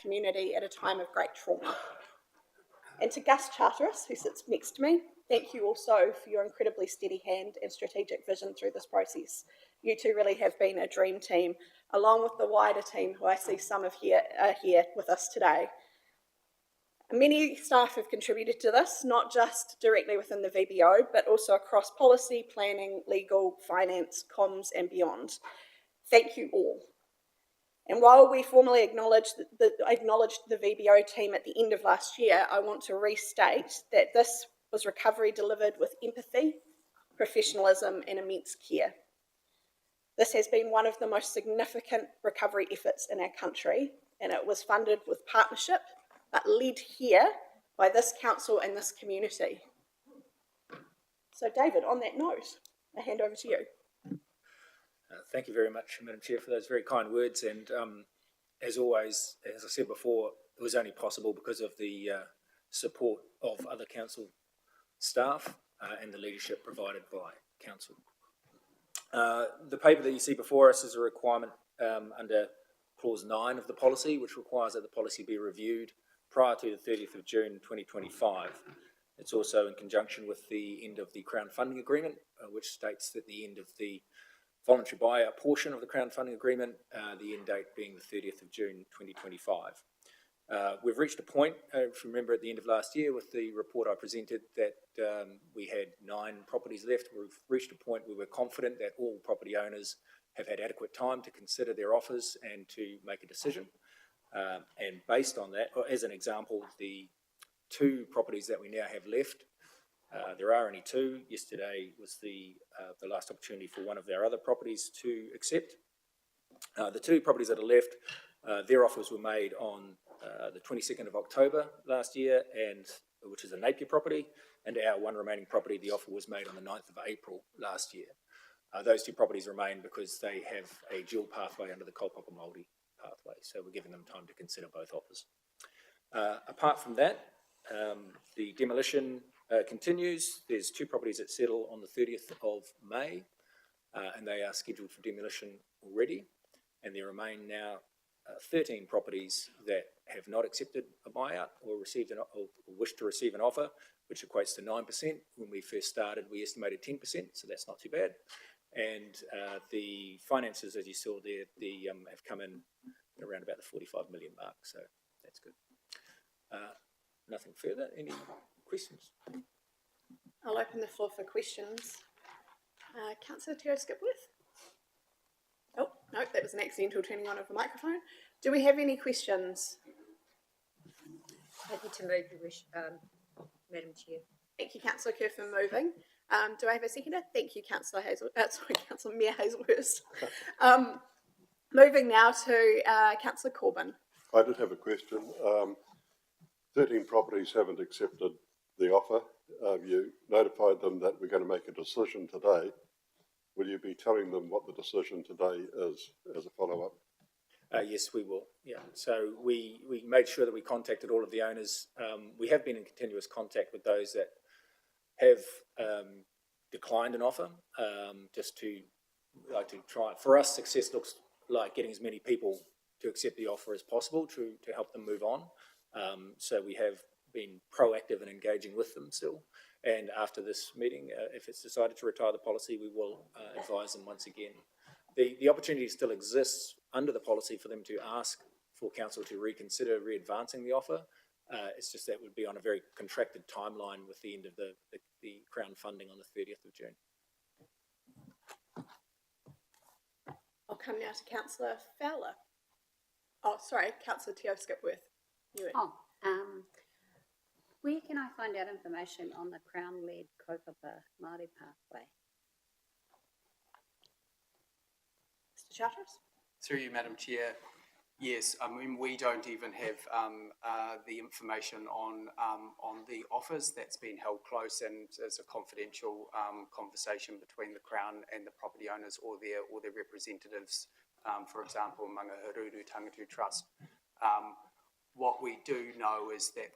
community at a time of great trauma. And to Gus Charteris, who sits next to me, thank you also for your incredibly steady hand and strategic vision through this process. You two really have been a dream team, along with the wider team who I see some of are here with us today. Many staff have contributed to this, not just directly within the VBO, but also across policy, planning, legal, finance, comms, and beyond. Thank you all. And while we formally acknowledged the VBO team at the end of last year, I want to restate that this was recovery delivered with empathy, professionalism, and immense care. This has been one of the most significant recovery efforts in our country, and it was funded with partnership, but led here by this council and this community. So David, on that note, I hand over to you. Thank you very much, Madam Chair, for those very kind words. And as always, as I said before, it was only possible because of the support of other council staff and the leadership provided by council. The paper that you see before us is a requirement under clause 9 of the policy, which requires that the policy be reviewed prior to the 30th of June 2025. It's also in conjunction with the end of the Crown funding agreement, which states that the end of the voluntary buyout portion of the Crown funding agreement, the end date being the 30th of June 2025. We've reached a point, if you remember at the end of last year with the report I presented, that we had 9 properties left. We've reached a point where we're confident that all property owners have had adequate time to consider their offers and to make a decision. And based on that, or as an example, the 2 properties that we now have left, there are only 2. Yesterday was the last opportunity for one of our other properties to accept. The 2 properties that are left, their offers were made on the 22nd of October last year, and which is a Napier property, and our one remaining property, the offer was made on the 9th of April last year. Those 2 properties remain because they have a dual pathway under the Kaupapa Māori pathway, so we're giving them time to consider both offers. Apart from that, the demolition continues. There's 2 properties that settle on the 30th of May, and they are scheduled for demolition already, and there remain now 13 properties that have not accepted a buyout or received or wish to receive an offer, which equates to 9%. When we first started, we estimated 10%, so that's not too bad. And the finances, as you saw there, have come in around about the 45 million mark, so that's good. Nothing further. Any questions? I'll open the floor for questions. Councillor Te Skipworth? Oh, no, that was an accidental turning on of the microphone. Do we have any questions? Happy to move your wish, Madam Chair. Thank you, Councillor Kerr, for moving. Do I have a seconder? Thank you, Councillor Mayor Hazelhurst. Moving now to Councillor Corbyn. I did have a question. 13 properties haven't accepted the offer. You notified them that we're going to make a decision today. Will you be telling them what the decision today is as a follow-up? Yes, we will. Yeah. So we made sure that we contacted all of the owners. We have been in continuous contact with those that have declined an offer, just to try. For us, success looks like getting as many people to accept the offer as possible to help them move on. So we have been proactive in engaging with them still. And after this meeting, if it's decided to retire the policy, we will advise them once again. The opportunity still exists under the policy for them to ask for council to reconsider re-advancing the offer. It's just that would be on a very contracted timeline with the end of the Crown funding on the 30th of June. I'll come now to Councillor Fowler. Oh, sorry, Councillor Te Skipworth. Where can I find out information on the Crown-led Kaupapa Māori pathway? Mr. Charteris? Through you, Madam Chair. Yes, I mean, we don't even have the information on the offers. That's been held close, and there's a confidential conversation between the Crown and the property owners or their representatives. For example, Mangahururu Tangatu Trust. What we do know is that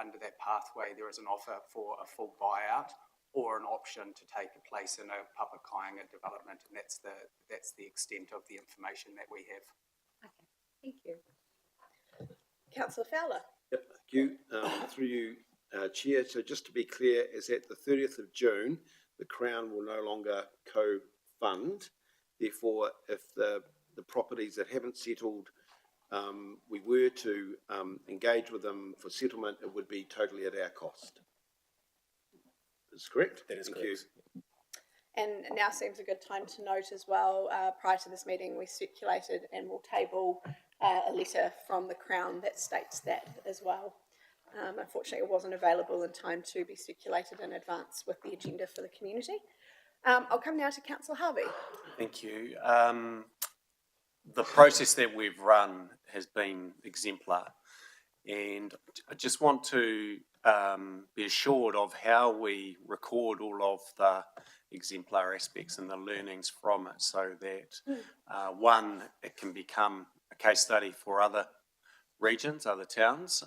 under that pathway there is an offer for a full buyout or an option to take a place in a Papakāinga development, and that's the extent of the information that we have. Okay, thank you. Councillor Fowler. Yep, thank you. Through you, Chair. So just to be clear, is that the 30th of June, the Crown will no longer co-fund. Therefore, if the properties that haven't settled, we were to engage with them for settlement, it would be totally at our cost. Is correct? That is Thank correct. you. And now seems a good time to note as well, prior to this meeting, we circulated and will table a letter from the Crown that states that as well. Unfortunately, it wasn't available in time to be circulated in advance with the agenda for the community. I'll come now to Councillor Harvey. Thank you. The process that we've run has been exemplar, and I just want to be assured of how we record all of the exemplar aspects and the learnings from it, so that one, it can become a case study for other regions, other towns,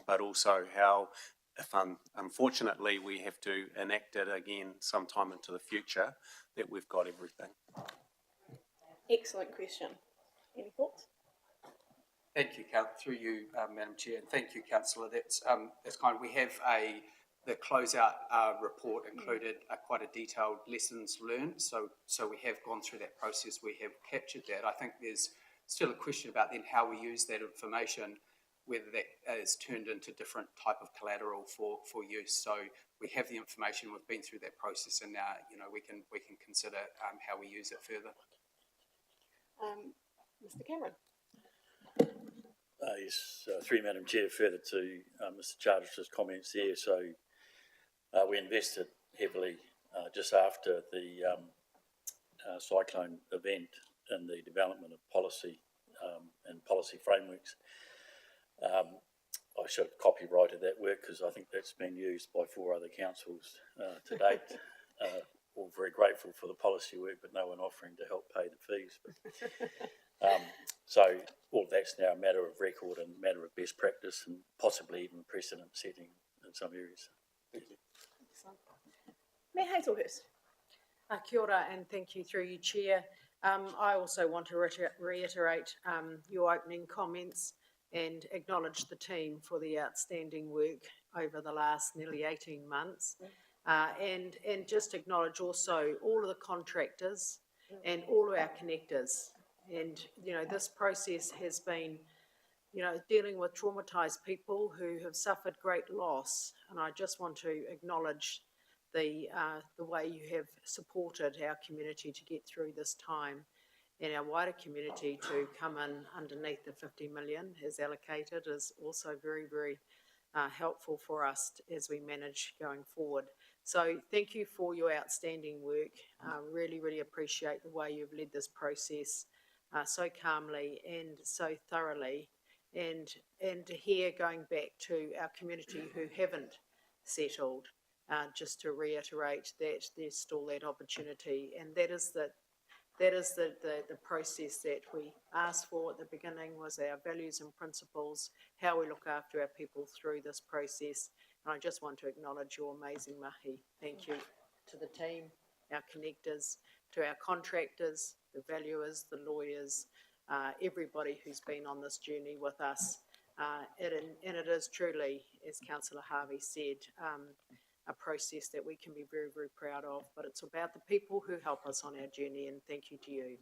but also how, if unfortunately we have to enact it again sometime into the future, that we've got everything. Excellent question. Any thoughts? Thank you, through you, Madam Chair, and thank you, Councillor. That's kind. We have the closeout report included quite a detailed lessons learned. So we have gone through that process. We have captured that. I think there's still a question about then how we use that information, whether that is turned into different type of collateral for use. So we have the information. We've been through that process, and now we can consider how we use it further. Mr. Cameron. Yes, through Madam Chair, further to Mr. Charteris's comments there. So we invested heavily just after the cyclone event in the development of policy and policy frameworks. I should have copyrighted that work because I think that's been used by 4 other councils to date. All very grateful for the policy work, but no one offering to help pay the fees. But, so all that's now a matter of record and a matter of best practice and possibly even precedent setting in some areas. Thank you. Mayor Hazelhurst. Kia ora, and thank you through you, Chair. I also want to reiterate your opening comments and acknowledge the team for the outstanding work over the last nearly 18 months. And just acknowledge also all of the contractors and all of our connectors. And, this process has been, dealing with traumatised people who have suffered great loss. And I just want to acknowledge the way you have supported our community to get through this time, and our wider community to come in underneath the 50 million as allocated is also very, very helpful for us as we manage going forward. So thank you for your outstanding work. Really, really appreciate the way you've led this process so calmly and so thoroughly. And to hear, going back to our community who haven't settled, just to reiterate that there's still that opportunity, and that is the process that we asked for at the beginning, was our values and principles, how we look after our people through this process. And I just want to acknowledge your amazing mahi. Thank you to the team, our connectors, to our contractors, the valuers, the lawyers, everybody who's been on this journey with us. And it is truly, as Councillor Harvey said, a process that we can be very, very proud of, but it's about the people who help us on our journey, and thank you to you.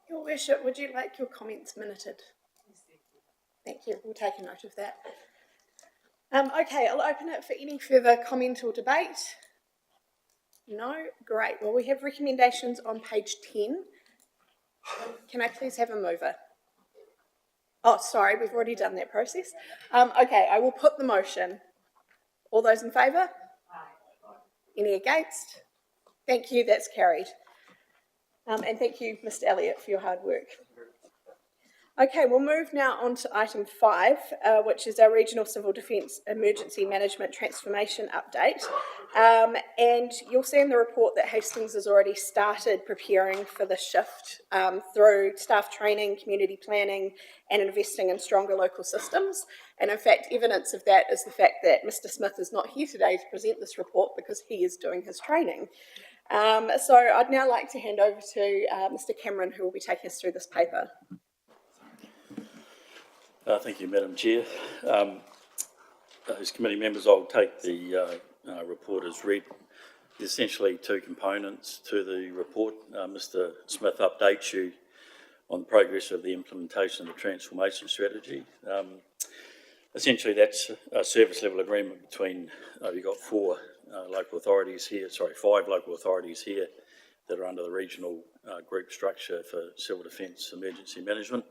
Your Worship, would you like your comments minuted? Thank you. We'll take a note of that. Okay, I'll open it for any further comment or debate. No? Great. Well, we have recommendations on page 10. Can I please have a mover? Oh, sorry, we've already done that process. Okay, I will put the motion. All those in favour? Any against? Thank you, that's carried. And thank you, Mr. Elliott, for your hard work. Okay, we'll move now on to item 5, which is our Regional Civil Defence Emergency Management Transformation Update. And you'll see in the report that Hastings has already started preparing for the shift through staff training, community planning, and investing in stronger local systems. And in fact, evidence of that is the fact that Mr. Smith is not here today to present this report because he is doing his training. So I'd now like to hand over to Mr. Cameron, who will be taking us through this paper. Thank you, Madam Chair. As committee members, I'll take the report as read. There's essentially two components to the report. Mr. Smith updates you on the progress of the implementation of the transformation strategy. Essentially, that's a service level agreement between, you've got five local authorities here that are under the regional group structure for civil defence emergency management.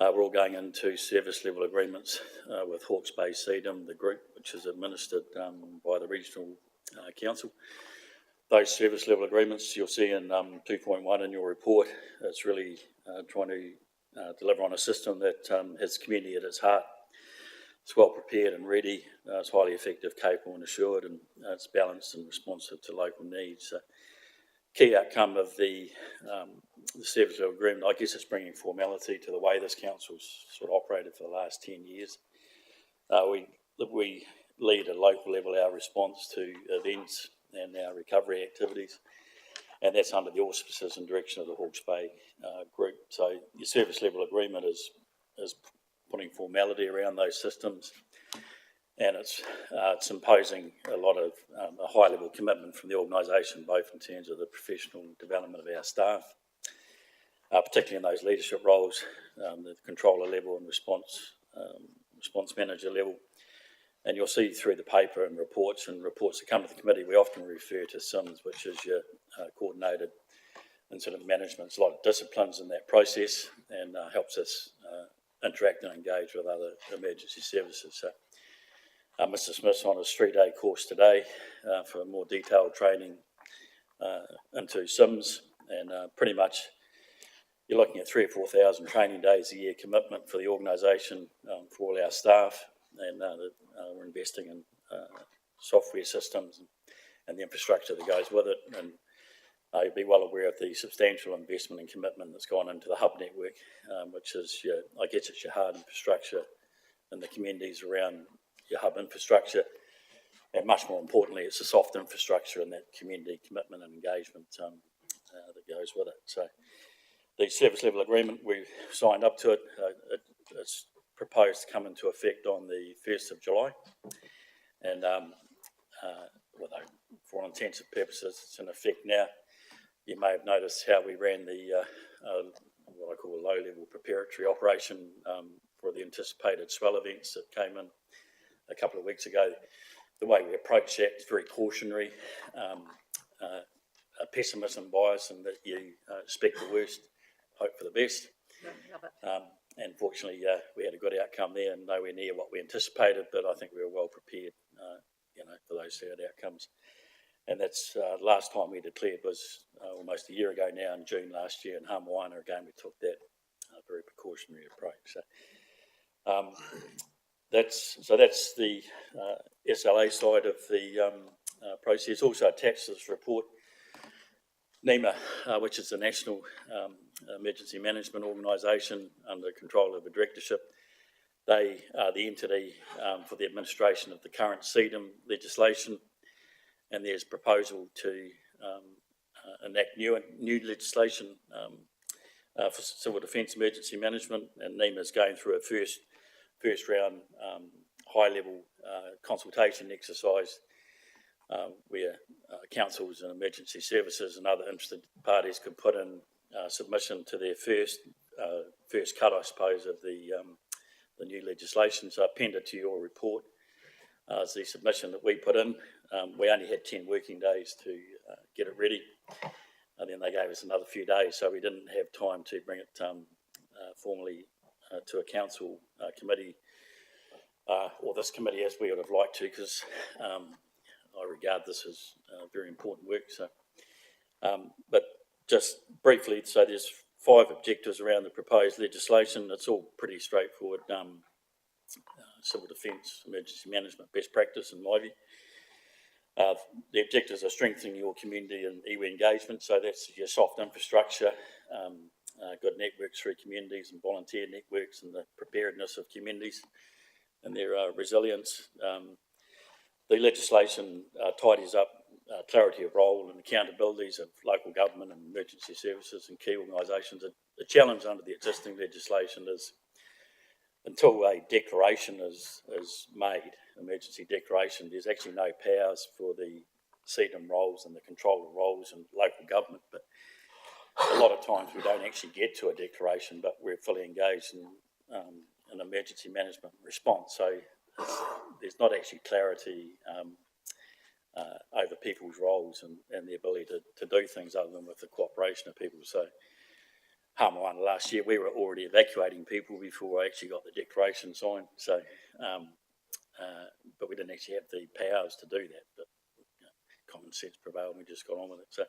We're all going into service level agreements with Hawke's Bay CDM, the group which is administered by the regional council. Those service level agreements you'll see in 2.1 in your report, it's really trying to deliver on a system that has community at its heart. It's well prepared and ready, it's highly effective, capable and assured, and it's balanced and responsive to local needs. Key outcome of the service level agreement, I guess it's bringing formality to the way this council's sort of operated for the last 10 years. We lead at local level our response to events and our recovery activities, and that's under the auspices and direction of the Hawke's Bay group. So your service level agreement is putting formality around those systems, and it's imposing a lot of a high level commitment from the organisation, both in terms of the professional development of our staff, particularly in those leadership roles, the controller level and response manager level. And you'll see through the paper and reports that come to the committee, we often refer to SIMS, which is your coordinated incident management. There's a lot of disciplines in that process, and helps us interact and engage with other emergency services. So, Mr. Smith's on his 3-day course today for more detailed training into SIMS, and pretty much you're looking at 3,000 or 4,000 training days a year commitment for the organisation, for all our staff, and we're investing in software systems and the infrastructure that goes with it. And you'll be well aware of the substantial investment and commitment that's gone into the hub network, which is it's your hard infrastructure in the communities around your hub infrastructure, and much more importantly, it's the soft infrastructure and that community commitment and engagement that goes with it. So the service level agreement, we've signed up to it. It's proposed to come into effect on the 1st of July, and for all intents and purposes, it's in effect now. You may have noticed how we ran the what I call a low-level preparatory operation for the anticipated swell events that came in a couple of weeks ago. The way we approach that is very cautionary, a pessimism bias, and that you expect the worst, hope for the best. Love it. And fortunately, we had a good outcome there, and nowhere near what we anticipated, but I think we were well prepared, for those third outcomes. And that's last time we declared was almost a year ago now, in June last year in Hamoana. Again, we took that very precautionary approach. So that's the SLA side of the process. Also attached to this report, NEMA, which is the National Emergency Management Organisation under control of a directorship. They are the entity for the administration of the current CDM legislation, and there's proposal to enact new legislation for civil defence emergency management, and NEMA is going through a first round high-level consultation exercise where councils and emergency services and other interested parties could put in submission to their first cut, I suppose, of the new legislation. So appended to your report is the submission that we put in. We only had 10 working days to get it ready, and then they gave us another few days, so we didn't have time to bring it formally to a council committee, or this committee as we would have liked to, because I regard this as very important work. So, but just briefly, so there's 5 objectives around the proposed legislation. It's all pretty straightforward civil defence emergency management best practice in my view. The objectives are strengthening your community and iwi engagement, so that's your soft infrastructure, good networks through communities and volunteer networks, and the preparedness of communities and their resilience. The legislation tidies up clarity of role and accountabilities of local government and emergency services and key organisations. The challenge under the existing legislation is until a declaration is made, emergency declaration, there's actually no powers for the CDM roles and the controller roles in local government. But a lot of times we don't actually get to a declaration, but we're fully engaged in an emergency management response. So there's not actually clarity over people's roles and the ability to do things other than with the cooperation of people. So Hamawana last year, we were already evacuating people before I actually got the declaration signed. So, but we didn't actually have the powers to do that. But common sense prevailed, and we just got on with it.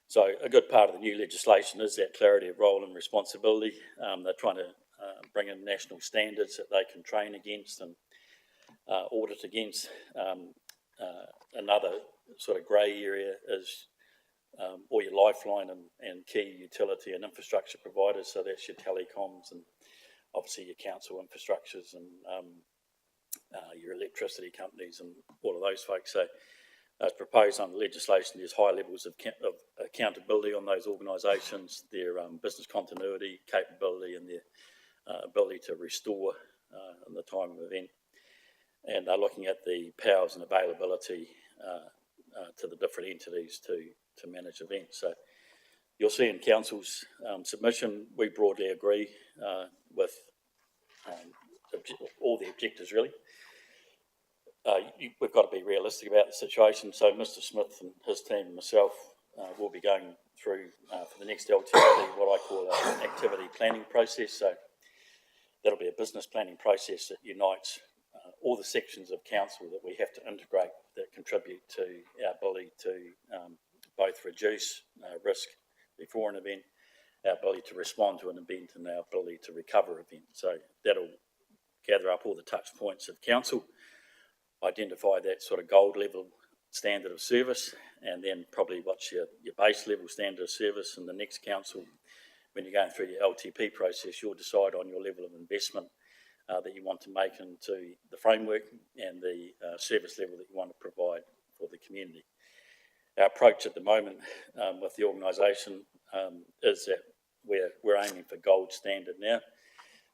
So a good part of the new legislation is that clarity of role and responsibility. They're trying to bring in national standards that they can train against and audit against. Another sort of grey area is all your lifeline and key utility and infrastructure providers. So that's your telecoms and obviously your council infrastructures and your electricity companies and all of those folks. So as proposed under legislation, there's high levels of accountability on those organisations, their business continuity, capability and their ability to restore in the time of event. And they're looking at the powers and availability to the different entities to manage events. So you'll see in council's submission, we broadly agree with all the objectives really. We've got to be realistic about the situation. So Mr. Smith and his team and myself will be going through for the next LTP what I call an activity planning process. So that'll be a business planning process that unites all the sections of council that we have to integrate that contribute to our ability to both reduce risk before an event, our ability to respond to an event and our ability to recover events. So that'll gather up all the touch points of council, identify that sort of gold level standard of service, and then probably what's your base level standard of service. And the next council, when you're going through your LTP process, you'll decide on your level of investment that you want to make into the framework and the service level that you want to provide for the community. Our approach at the moment with the organisation is that we're aiming for gold standard now,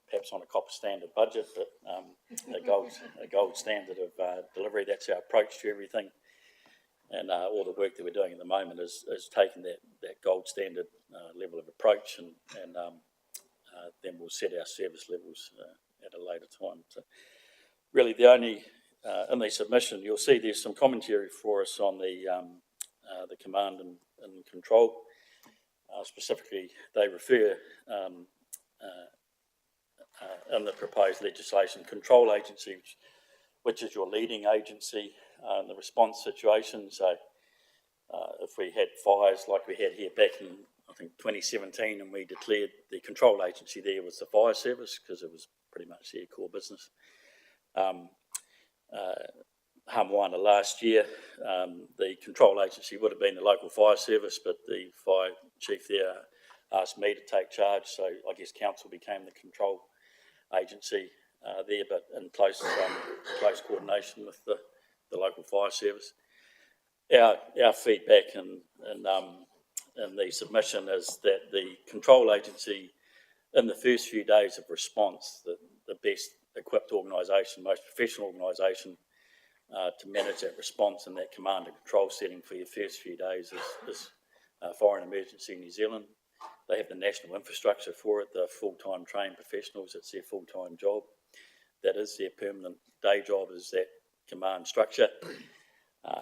perhaps on a copper standard budget, but a gold standard of delivery. That's our approach to everything. And all the work that we're doing at the moment is taking that gold standard level of approach and then we'll set our service levels at a later time. So really the only, in the submission, you'll see there's some commentary for us on the command and control. Specifically, they refer in the proposed legislation, control agency, which is your leading agency in the response situation. So if we had fires like we had here back in, I think, 2017, and we declared the control agency there was the fire service because it was pretty much their core business. Hamawana last year, the control agency would have been the local fire service, but the fire chief there asked me to take charge, so I guess council became the control agency there, but in close coordination with the local fire service. Our feedback in the submission is that the control agency, in the first few days of response, the best equipped organisation, most professional organisation to manage that response and that command and control setting for your first few days is Fire and Emergency New Zealand. They have the national infrastructure for it. They're full-time trained professionals. It's their full-time job. That is their permanent day job, is that command structure,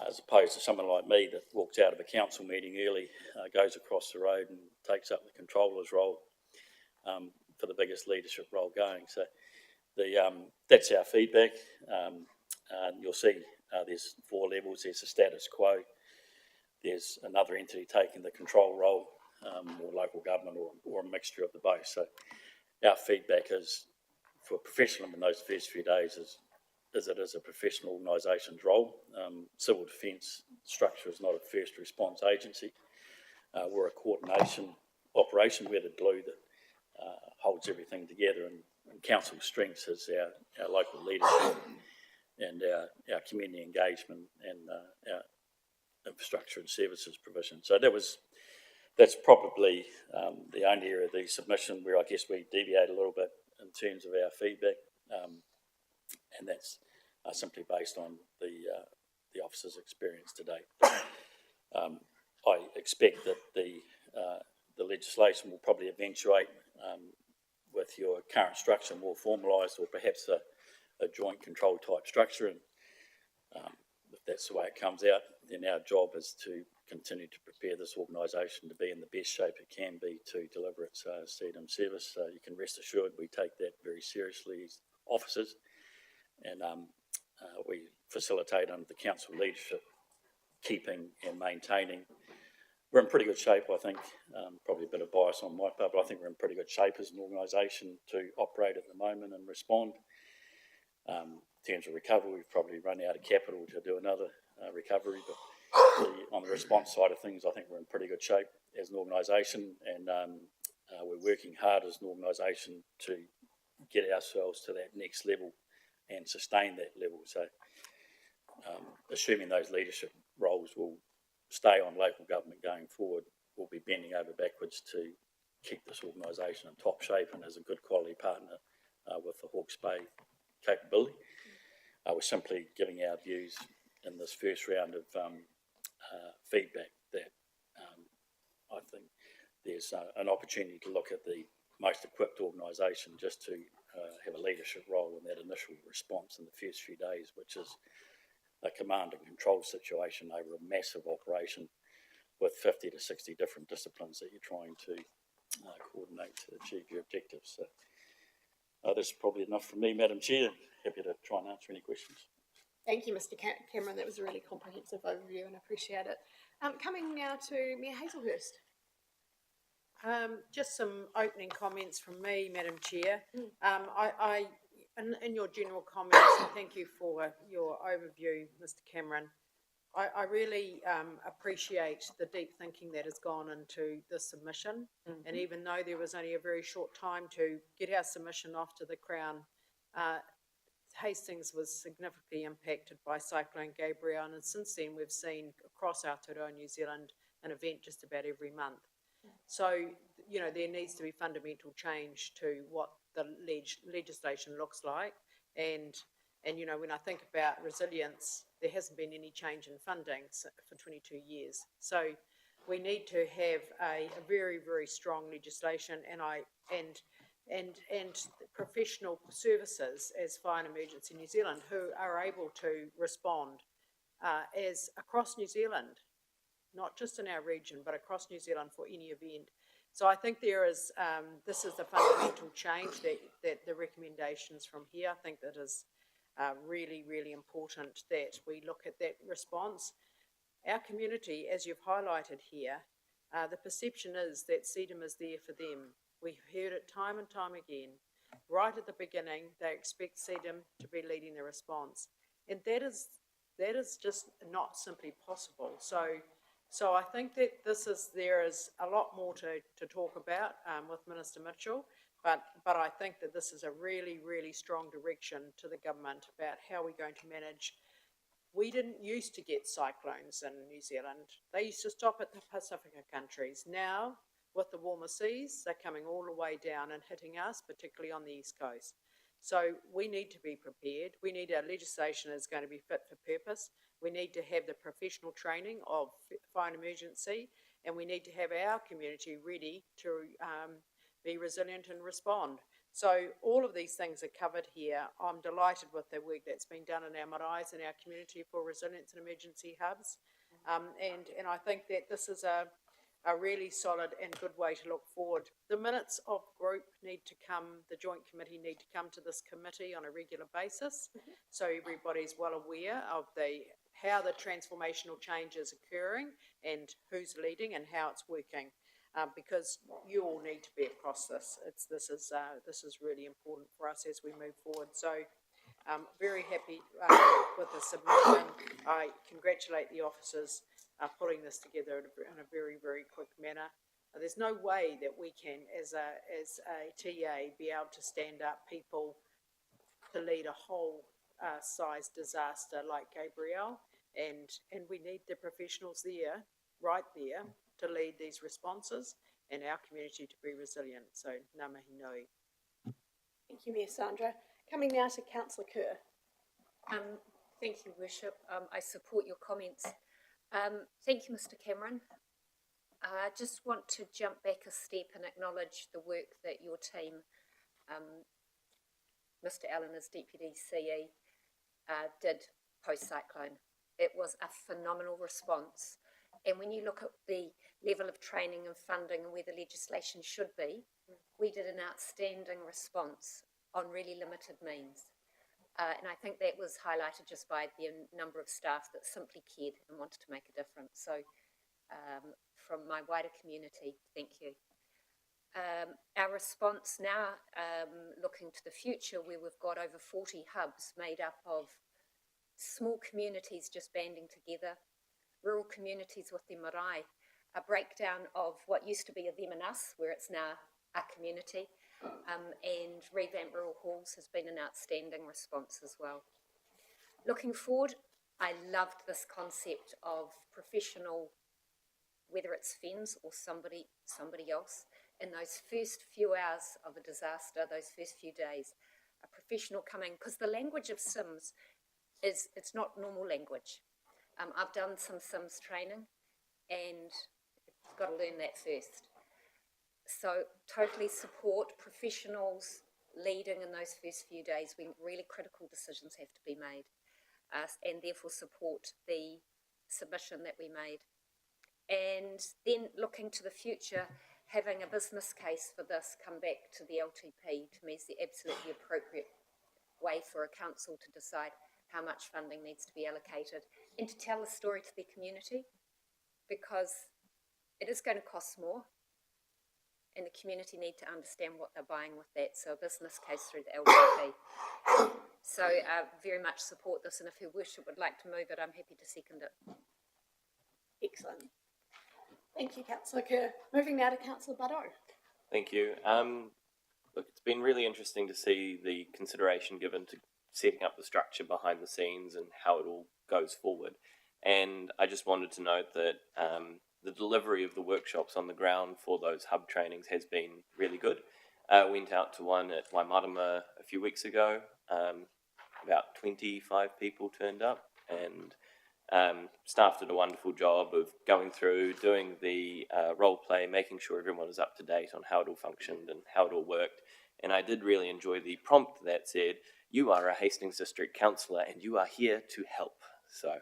as opposed to someone like me that walks out of a council meeting early, goes across the road and takes up the controller's role for the biggest leadership role going. So that's our feedback. You'll see there's 4 levels. There's the status quo. There's another entity taking the control role, or local government, or a mixture of the both. So our feedback is for professionalism in those first few days is it is a professional organisation's role. Civil defence structure is not a first response agency. We're a coordination operation. We're the glue that holds everything together, and council strengths is our local leadership and our community engagement and our infrastructure and services provision. So that's probably the only area of the submission where I guess we deviate a little bit in terms of our feedback, and that's simply based on the officer's experience to date. I expect that the legislation will probably eventuate with your current structure more formalised, or perhaps a joint control type structure. And if that's the way it comes out, then our job is to continue to prepare this organisation to be in the best shape it can be to deliver its CDM service. You can rest assured we take that very seriously as officers, and we facilitate under the council leadership keeping and maintaining. We're in pretty good shape, I think. Probably a bit of bias on my part, but I think we're in pretty good shape as an organisation to operate at the moment and respond. In terms of recovery, we've probably run out of capital to do another recovery, but on the response side of things, I think we're in pretty good shape as an organisation, and we're working hard as an organisation to get ourselves to that next level and sustain that level. So, assuming those leadership roles will stay on local government going forward, we'll be bending over backwards to keep this organisation in top shape and as a good quality partner with the Hawke's Bay capability. We're simply giving our views in this first round of feedback that I think there's an opportunity to look at the most equipped organisation just to have a leadership role in that initial response in the first few days, which is a command and control situation over a massive operation with 50 to 60 different disciplines that you're trying to coordinate to achieve your objectives. So that's probably enough from me, Madam Chair. Happy to try and answer any questions. Thank you, Mr. Cameron. That was a really comprehensive overview and I appreciate it. Coming now to Mayor Hazelhurst. Just some opening comments from me, Madam Chair. In your general comments, and thank you for your overview, Mr. Cameron. I really appreciate the deep thinking that has gone into this submission. And even though there was only a very short time to get our submission off to the Crown, Hastings was significantly impacted by Cyclone Gabrielle, and since then we've seen across Aotearoa, New Zealand, an event just about every month. So, you know, there needs to be fundamental change to what the legislation looks like. And you know, when I think about resilience, there hasn't been any change in funding for 22 years. So we need to have a very, very strong legislation, and professional services as Fire and Emergency New Zealand who are able to respond as across New Zealand, not just in our region, but across New Zealand for any event. So I think there is, this is the fundamental change that the recommendations from here, I think that is really, really important that we look at that response. Our community, as you've highlighted here, the perception is that CDM is there for them. We've heard it time and time again. Right at the beginning, they expect CDM to be leading the response. And that is just not simply possible. So I think that there is a lot more to talk about with Minister Mitchell, but I think that this is a really, really strong direction to the government about how we're going to manage. We didn't used to get cyclones in New Zealand. They used to stop at the Pacifica countries. Now, with the warmer seas, they're coming all the way down and hitting us, particularly on the East Coast. So we need to be prepared. We need our legislation is going to be fit for purpose. We need to have the professional training of fire and emergency, and we need to have our community ready to be resilient and respond. So all of these things are covered here. I'm delighted with the work that's been done in our maraes and our community for resilience and emergency hubs. And I think that this is a really solid and good way to look forward. The minutes of group need to come, the joint committee need to come to this committee on a regular basis, so everybody's well aware of how the transformational change is occurring and who's leading and how it's working, because you all need to be across this. This is really important for us as we move forward. So very happy with the submission. I congratulate the officers putting this together in a very, very quick manner. There's no way that we can, as a TA, be able to stand up people to lead a whole size disaster like Gabrielle, and we need the professionals there, right there, to lead these responses and our community to be resilient. So ngā mihi nui. Thank you, Mayor Sandra. Coming now to Councillor Kerr. Thank you, Worship. I support your comments. Thank you, Mr. Cameron. I just want to jump back a step and acknowledge the work that your team, Mr. Allen as Deputy CE, did post-cyclone. It was a phenomenal response. And when you look at the level of training and funding and where the legislation should be, we did an outstanding response on really limited means. And I think that was highlighted just by the number of staff that simply cared and wanted to make a difference. So from my wider community, thank you. Our response now, looking to the future, where we've got over 40 hubs made up of small communities just banding together, rural communities with their marae, a breakdown of what used to be a them and us, where it's now a community, and revamp rural halls has been an outstanding response as well. Looking forward, I loved this concept of professional, whether it's FENS or somebody else, in those first few hours of a disaster, those first few days, a professional coming, because the language of Sims it's not normal language. I've done some Sims training and you've got to learn that first. So totally support professionals leading in those first few days when really critical decisions have to be made, and therefore support the submission that we made. And then looking to the future, having a business case for this come back to the LTP, to me is the absolutely appropriate way for a council to decide how much funding needs to be allocated and to tell a story to the community, because it is going to cost more and the community need to understand what they're buying with that. So a business case through the LTP. So very much support this, and if Her Worship would like to move it, I'm happy to second it. Excellent. Thank you, Councillor Kerr. Moving now to Councillor Buddo. Thank you. Look, it's been really interesting to see the consideration given to setting up the structure behind the scenes and how it all goes forward. And I just wanted to note that the delivery of the workshops on the ground for those hub trainings has been really good. Went out to one at Waimarama a few weeks ago. About 25 people turned up, and staff did a wonderful job of going through, doing the role play, making sure everyone was up to date on how it all functioned and how it all worked. And I did really enjoy the prompt that said, "You are a Hastings District Councillor and you are here to help." So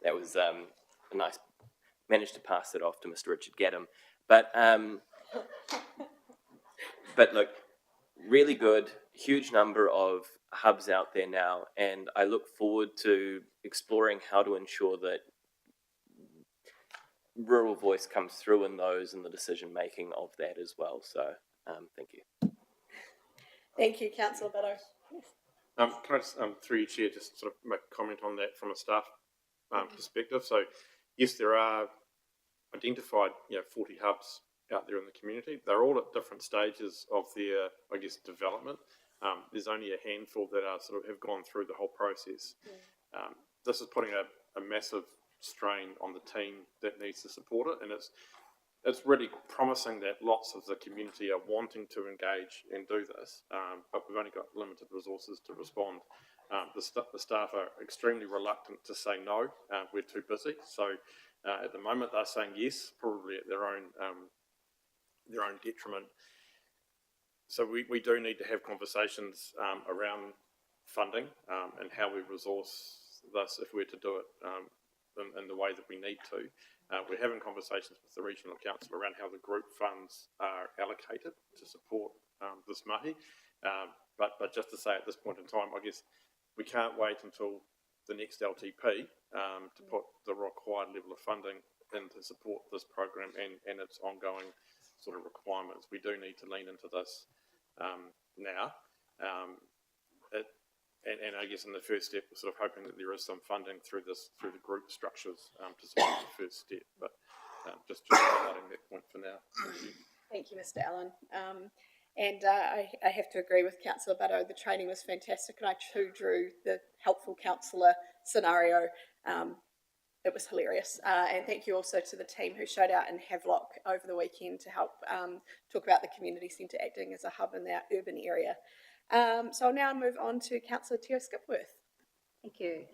that was a nice, managed to pass it off to Mr. Richard Gaddam. But look, really good, huge number of hubs out there now, and I look forward to exploring how to ensure that rural voice comes through in those and the decision making of that as well. So thank you. Thank you, Councillor Buddo. Can I just, through you, Chair, just sort of make a comment on that from a staff perspective? So, yes, there are identified, 40 hubs out there in the community. They're all at different stages of their, development. There's only a handful that are have gone through the whole process. This is putting a massive strain on the team that needs to support it, and it's really promising that lots of the community are wanting to engage and do this, but we've only got limited resources to respond. The staff are extremely reluctant to say no. We're too busy. So at the moment they're saying yes, probably at their own detriment. So we do need to have conversations around funding and how we resource this if we're to do it in the way that we need to. We're having conversations with the Regional Council around how the group funds are allocated to support this mahi. But just to say at this point in time, I guess we can't wait until the next LTP to put the required level of funding in to support this program and its ongoing requirements. We do need to lean into this now. And I guess in the first step, we're hoping that there is some funding through the group structures to support the first step. But just highlighting that point for now. Thank you, Mr. Allen. And I have to agree with Councillor Buddo. The training was fantastic, and I too drew the helpful councillor scenario. It was hilarious. And thank you also to the team who showed out in Havelock over the weekend to help talk about the community centre acting as a hub in our urban area. So I'll now move on to Councillor Teo Skipworth. Thank you,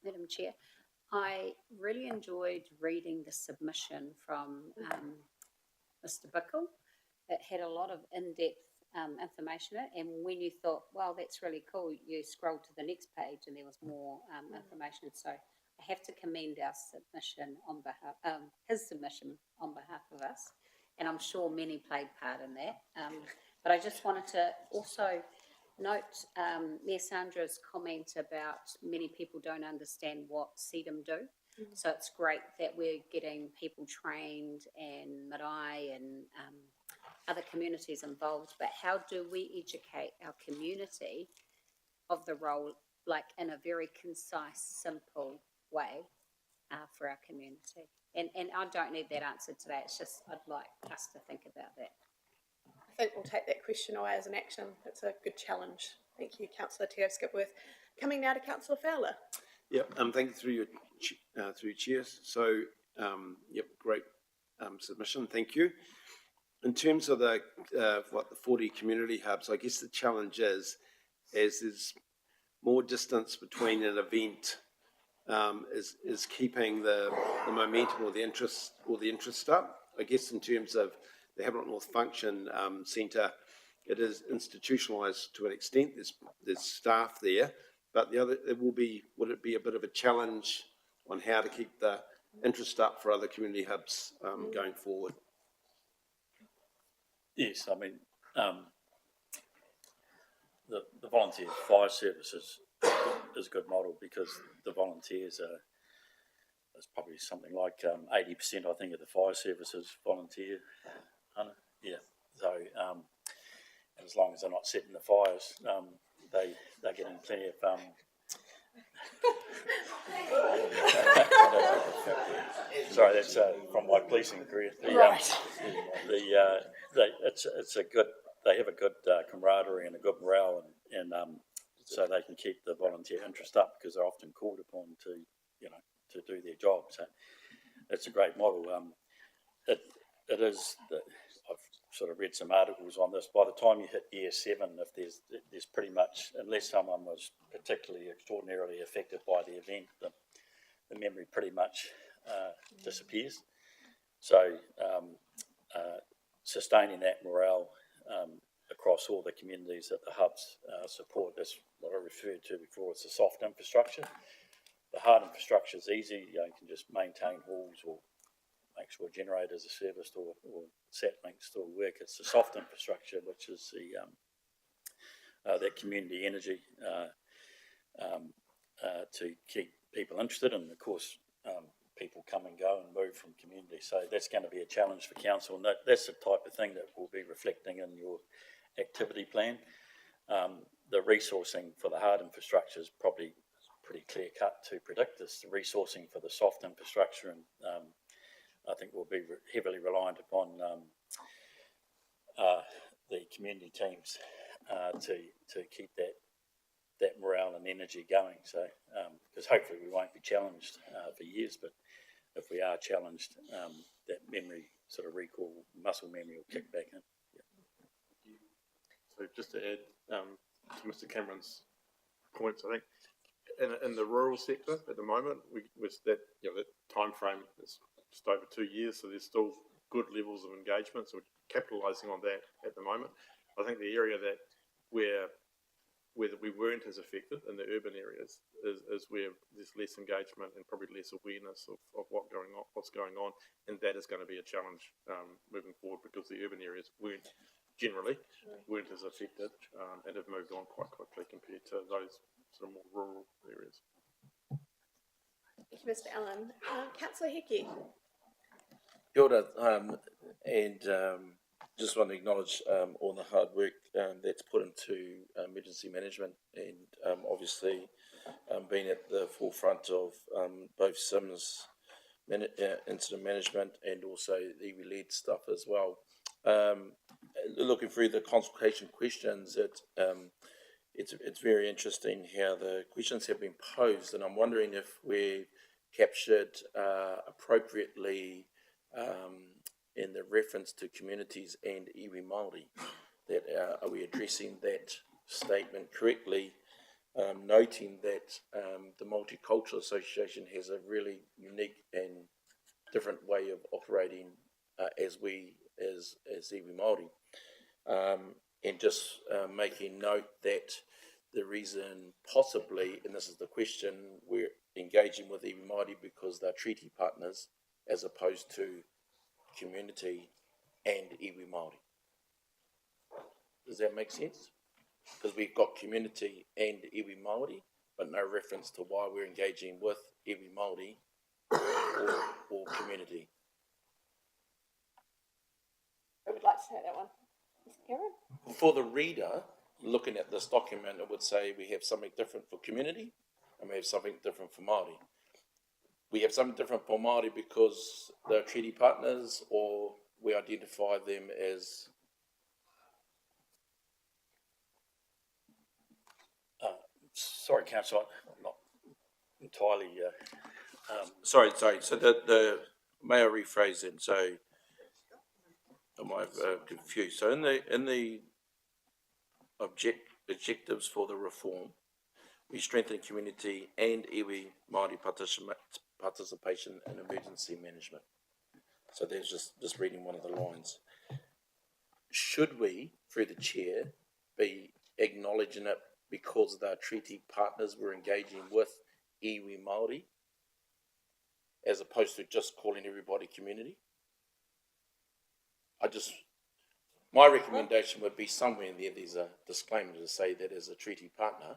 Madam Chair. I really enjoyed reading the submission from Mr. Bickle. It had a lot of in-depth information in it, and when you thought, well, that's really cool, you scrolled to the next page and there was more information. So I have to commend our submission on behalf, his submission on behalf of us, and I'm sure many played part in that. But I just wanted to also note Mayor Sandra's comment about many people don't understand what CEDM do. So it's great that we're getting people trained and Marae and other communities involved, but how do we educate our community of the role, like in a very concise, simple way for our community? And I don't need that answer today, it's just I'd like us to think about that. I think we'll take that question away as an action. It's a good challenge. Thank you, Councillor Teo Skipworth. Coming now to Councillor Fowler. Yep, thank you through your chair. So, yep, great submission. Thank you. In terms of the 40 community hubs, I guess the challenge is there's more distance between an event is keeping the momentum or the interest up. I guess in terms of the Hamilton North Function Centre, it is institutionalised to an extent. There's staff there, but would it be a bit of a challenge on how to keep the interest up for other community hubs going forward? Yes, I mean, the volunteer fire services is a good model because the volunteers there's probably something like 80%, I think, of the fire services volunteer. Yeah, so and as long as they're not setting the fires, they're getting plenty of. Sorry, that's from my policing career. It's a good. They have a good camaraderie and a good morale, and so they can keep the volunteer interest up because they're often called upon to do their job. So it's a great model. It is. I've sort of read some articles on this. By the time you hit year 7, if there's pretty much, unless someone was particularly extraordinarily affected by the event, the memory pretty much disappears. So sustaining that morale across all the communities that the hubs support is what I referred to before. It's the soft infrastructure. The hard infrastructure is easy. You can just maintain halls or make sure generators are serviced or sat links still work. It's the soft infrastructure, which is the that community energy to keep people interested, and of course people come and go and move from community. So that's going to be a challenge for council, and that's the type of thing that we'll be reflecting in your activity plan. The resourcing for the hard infrastructure is probably pretty clear cut to predict. This the resourcing for the soft infrastructure, and I think we'll be heavily reliant upon the community teams to keep that morale and energy going. So because hopefully we won't be challenged for years, but if we are challenged, that memory sort of recall muscle memory will kick back in. Yeah. So just to add to Mr. Cameron's points, I think in the rural sector at the moment, with that that time frame is just over 2 years, so there's still good levels of engagement. So we're capitalising on that at the moment. I think the area that where we weren't as affected in the urban areas is where there's less engagement and probably less awareness of what's going on, and that is going to be a challenge moving forward because the urban areas weren't as affected and have moved on quite quickly compared to those sort of more rural areas. Thank you, Mr. Allen. Councillor Hickey. Kia ora, and just want to acknowledge all the hard work that's put into emergency management, and obviously being at the forefront of both SIMS incident management and also the iwi-led stuff as well. Looking through the consultation questions, it's very interesting how the questions have been posed, and I'm wondering if we're captured appropriately in the reference to communities and iwi Māori. That are we addressing that statement correctly, noting that the Multicultural Association has a really unique and different way of operating as iwi Māori. And just making note that the reason possibly, and this is the question, we're engaging with iwi Māori because they're treaty partners as opposed to community and iwi Māori. Does that make sense? Because we've got community and iwi Māori, but no reference to why we're engaging with iwi Māori or community. I would like to take that one. Ms. Karen? For the reader, looking at this document, it would say we have something different for community and we have something different for Māori. We have something different for Māori because they're treaty partners, or we identify them as Sorry, Councillor, I'm not entirely. sorry. So may I rephrase it? So I might have confused. So in the objectives for the reform, we strengthen community and iwi Māori participation in emergency management. So there's just reading one of the lines. Should we, through the chair, be acknowledging it because they're treaty partners we're engaging with iwi Māori, as opposed to just calling everybody community? My recommendation would be somewhere in there, there's a disclaimer to say that as a treaty partner,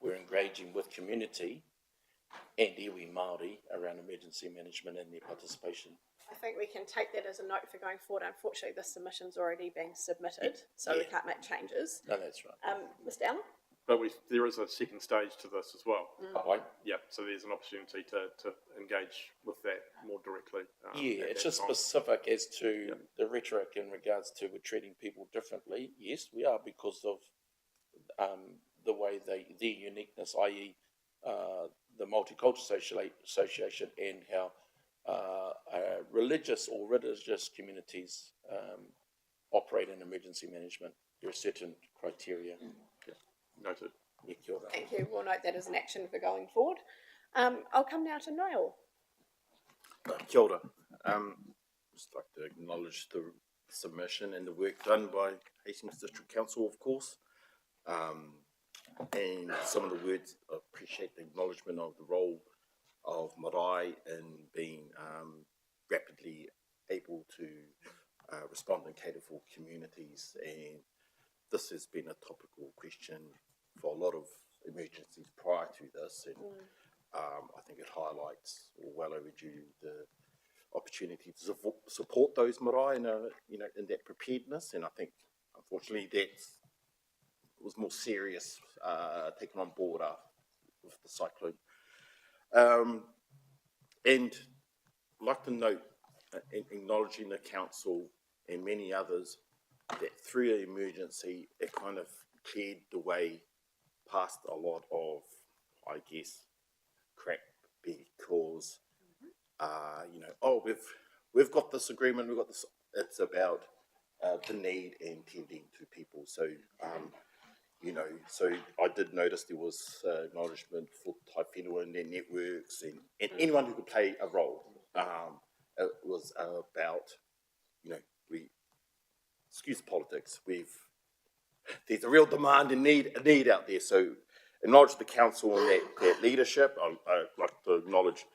we're engaging with community and iwi Māori around emergency management and their participation. I think we can take that as a note for going forward. Unfortunately, the submission's already been submitted, so we can't make changes. No, that's right. Mr. Allen? But there is a second stage to this as well. Right. Yeah, so there's an opportunity to engage with that more directly. It's just specific as to the rhetoric in regards to we're treating people differently. Yes, we are, because of the way their uniqueness, i.e. The Multicultural Association, and how religious communities operate in emergency management. There are certain criteria. Noted. Yeah, kia ora. Thank you. We'll note that as an action for going forward. I'll come now to Niall. Kia ora. Just like to acknowledge the submission and the work done by Hastings District Council, of course. And some of the words, I appreciate the acknowledgement of the role of marae in being rapidly able to respond and cater for communities. And this has been a topical question for a lot of emergencies prior to this, and I think it highlights, or well overdue, the opportunity to support those marae in that preparedness. And I think, unfortunately, that was more serious, taken on board with the cyclone. And I'd like to note, acknowledging the council and many others, that through the emergency, it kind of cleared the way past a lot of, I guess, crap, because, we've got this agreement, we've got this. It's about the need and tending to people. So, so I did notice there was acknowledgement for Taiwhenua and their networks and anyone who could play a role. It was about, excuse politics. There's a real demand and need out there. So acknowledge the council and that leadership. I'd like to acknowledge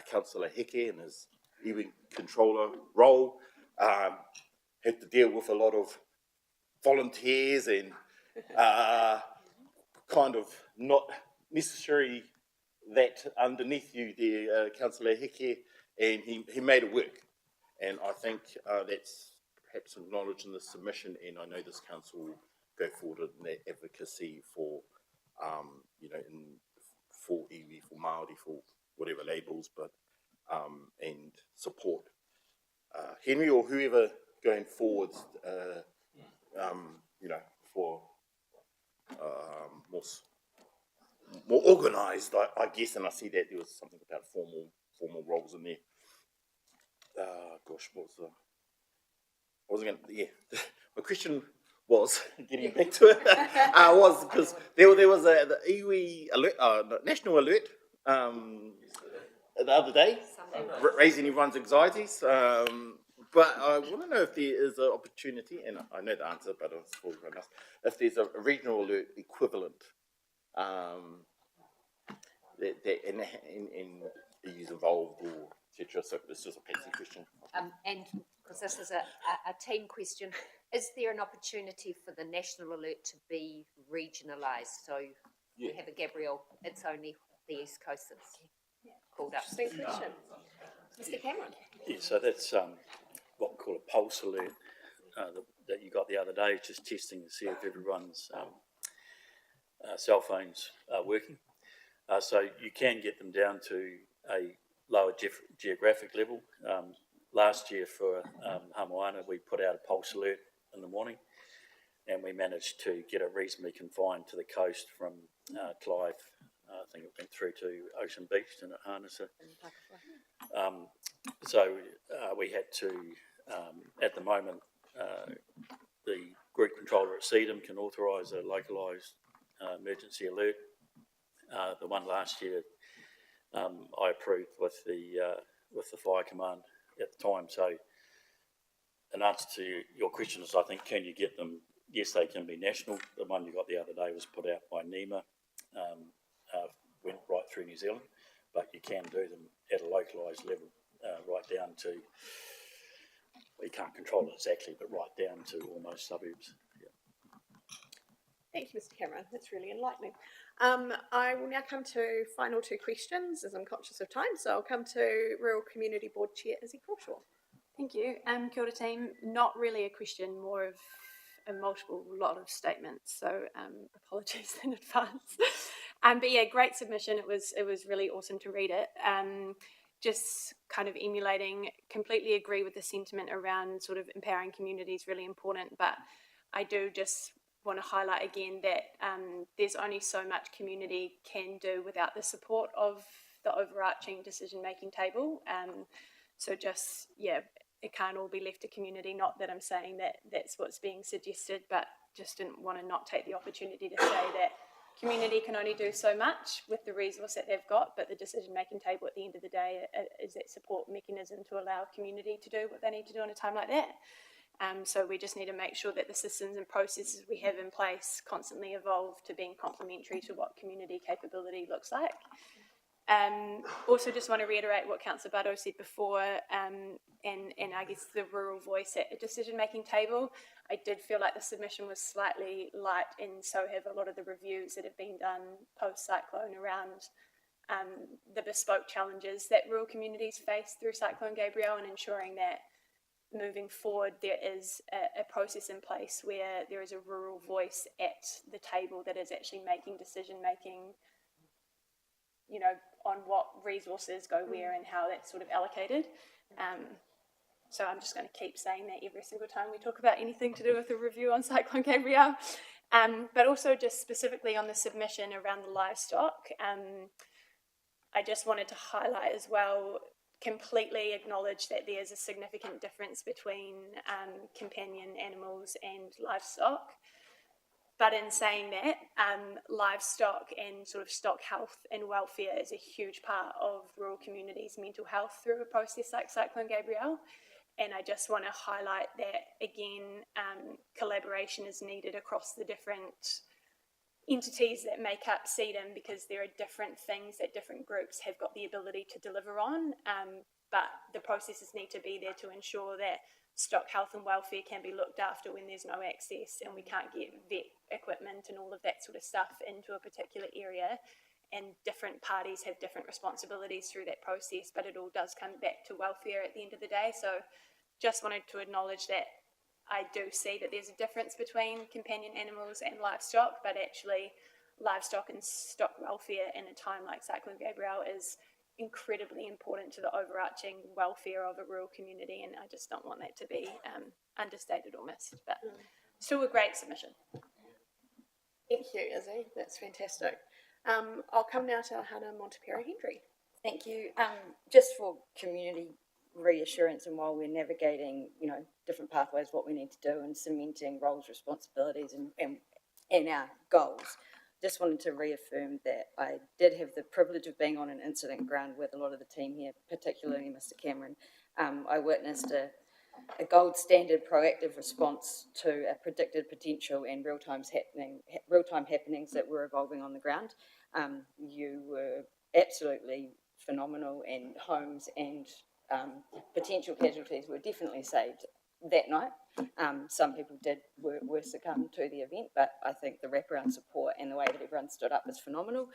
Councillor Heke and his iwi controller role. Had to deal with a lot of volunteers and kind of not necessarily that underneath you there, Councillor Heke, and he made it work. And I think that's perhaps acknowledged in the submission, and I know this council will go forward in that advocacy for, for iwi, for Māori, for whatever labels, but and support Henry or whoever going forward, for more organised, I guess. And I see that there was something about formal roles in there. My question was getting back to it was because there was the iwi alert, national alert the other day, raising everyone's anxieties. But I want to know if there is an opportunity, and I know the answer, but I'll spoil it enough, if there's a regional alert equivalent that in is involved or etc. So this is a fancy question. And because this is a team question, is there an opportunity for the national alert to be regionalised? So we have a Gabrielle, it's only the East Coast that's called up. Interesting question. Mr. Cameron? Yeah, so that's what we call a pulse alert that you got the other day, just testing to see if everyone's cell phones are working. So you can get them down to a lower geographic level. Last year for Hamoana, we put out a pulse alert in the morning, and we managed to get it reasonably confined to the coast from Clive. I think it went through to Ocean Beach and at Harnessa. So we had to, at the moment, the group controller at CEDAM can authorise a localised emergency alert. The one last year I approved with the fire command at the time. So in answer to your question is, I think, can you get them? Yes, they can be national. The one you got the other day was put out by NEMA, went right through New Zealand, but you can do them at a localised level, right down to, well, you can't control it exactly, but right down to almost suburbs. Yeah. Thank you, Mr. Cameron. That's really enlightening. I will now come to final two questions as I'm conscious of time. So I'll come to Rural Community Board Chair Izzy Crawshaw. Thank you. Kia ora team. Not really a question, more of a multiple lot of statements. So apologies in advance. But yeah, great submission. It was really awesome to read it. Just kind of emulating, completely agree with the sentiment around sort of empowering communities, really important. But I do just want to highlight again that there's only so much community can do without the support of the overarching decision-making table. So just, yeah, it can't all be left to community. Not that I'm saying that that's what's being suggested, but just didn't want to not take the opportunity to say that community can only do so much with the resource that they've got, but the decision-making table at the end of the day is that support mechanism to allow community to do what they need to do in a time like that. So we just need to make sure that the systems and processes we have in place constantly evolve to being complementary to what community capability looks like. Also just want to reiterate what Councillor Bardo said before, and I guess the rural voice at a decision-making table. I did feel like the submission was slightly light, and so have a lot of the reviews that have been done post-cyclone around the bespoke challenges that rural communities face through Cyclone Gabrielle, and ensuring that moving forward there is a process in place where there is a rural voice at the table that is actually making decision-making, you know, on what resources go where and how that's sort of allocated. So I'm just going to keep saying that every single time we talk about anything to do with a review on Cyclone Gabrielle. But also just specifically on the submission around the livestock, I just wanted to highlight as well, completely acknowledge that there's a significant difference between companion animals and livestock. But in saying that, livestock and sort of stock health and welfare is a huge part of rural communities' mental health through a process like Cyclone Gabrielle. And I just want to highlight that, again, collaboration is needed across the different entities that make up CEDAM, because there are different things that different groups have got the ability to deliver on. But the processes need to be there to ensure that stock health and welfare can be looked after when there's no access and we can't get vet equipment and all of that sort of stuff into a particular area. And different parties have different responsibilities through that process, but it all does come back to welfare at the end of the day. So just wanted to acknowledge that I do see that there's a difference between companion animals and livestock, but actually livestock and stock welfare in a time like Cyclone Gabrielle is incredibly important to the overarching welfare of a rural community, and I just don't want that to be understated or missed. But still a great submission. Thank you, Izzy. That's fantastic. I'll come now to Hannah Montepera Hendry. Thank you. Just for community reassurance, and while we're navigating, you know, different pathways, what we need to do and cementing roles, responsibilities and our goals, just wanted to reaffirm that I did have the privilege of being on an incident ground with a lot of the team here, particularly Mr. Cameron. I witnessed a gold standard proactive response to a predicted potential and real-time happenings that were evolving on the ground. You were absolutely phenomenal, and homes and potential casualties were definitely saved that night. Some people were succumbed to the event, but I think the wraparound support and the way that everyone stood up was phenomenal.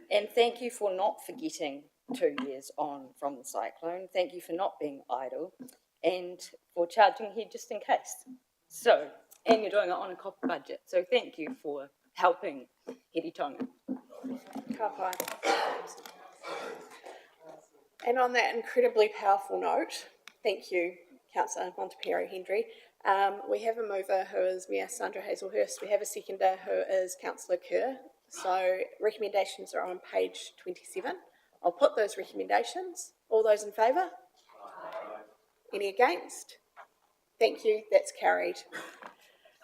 And thank you for not forgetting 2 years on from the cyclone. Thank you for not being idle, and for charging ahead just in case. So, and you're doing it on a copper budget. So thank you for helping Hiritonga. Ka pai. And on that incredibly powerful note, thank you, Councillor Montepiero Henry. We have a mover who is Mayor Sandra Hazelhurst. We have a seconder who is Councillor Kerr. So recommendations are on page 27. I'll put those recommendations. All those in favour? Any against? Thank you, that's carried.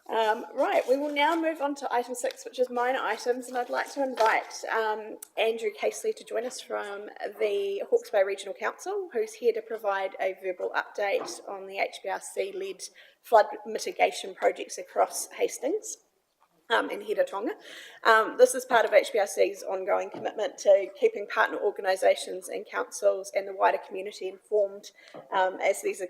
Right, we will now move on to item 6, which is minor items, and I'd like to invite Andrew Casely to join us from the Hawke's Bay Regional Council, who's here to provide a verbal update on the HBRC-led flood mitigation projects across Hastings in Hiritonga. This is part of HBRC's ongoing commitment to keeping partner organisations and councils and the wider community informed as these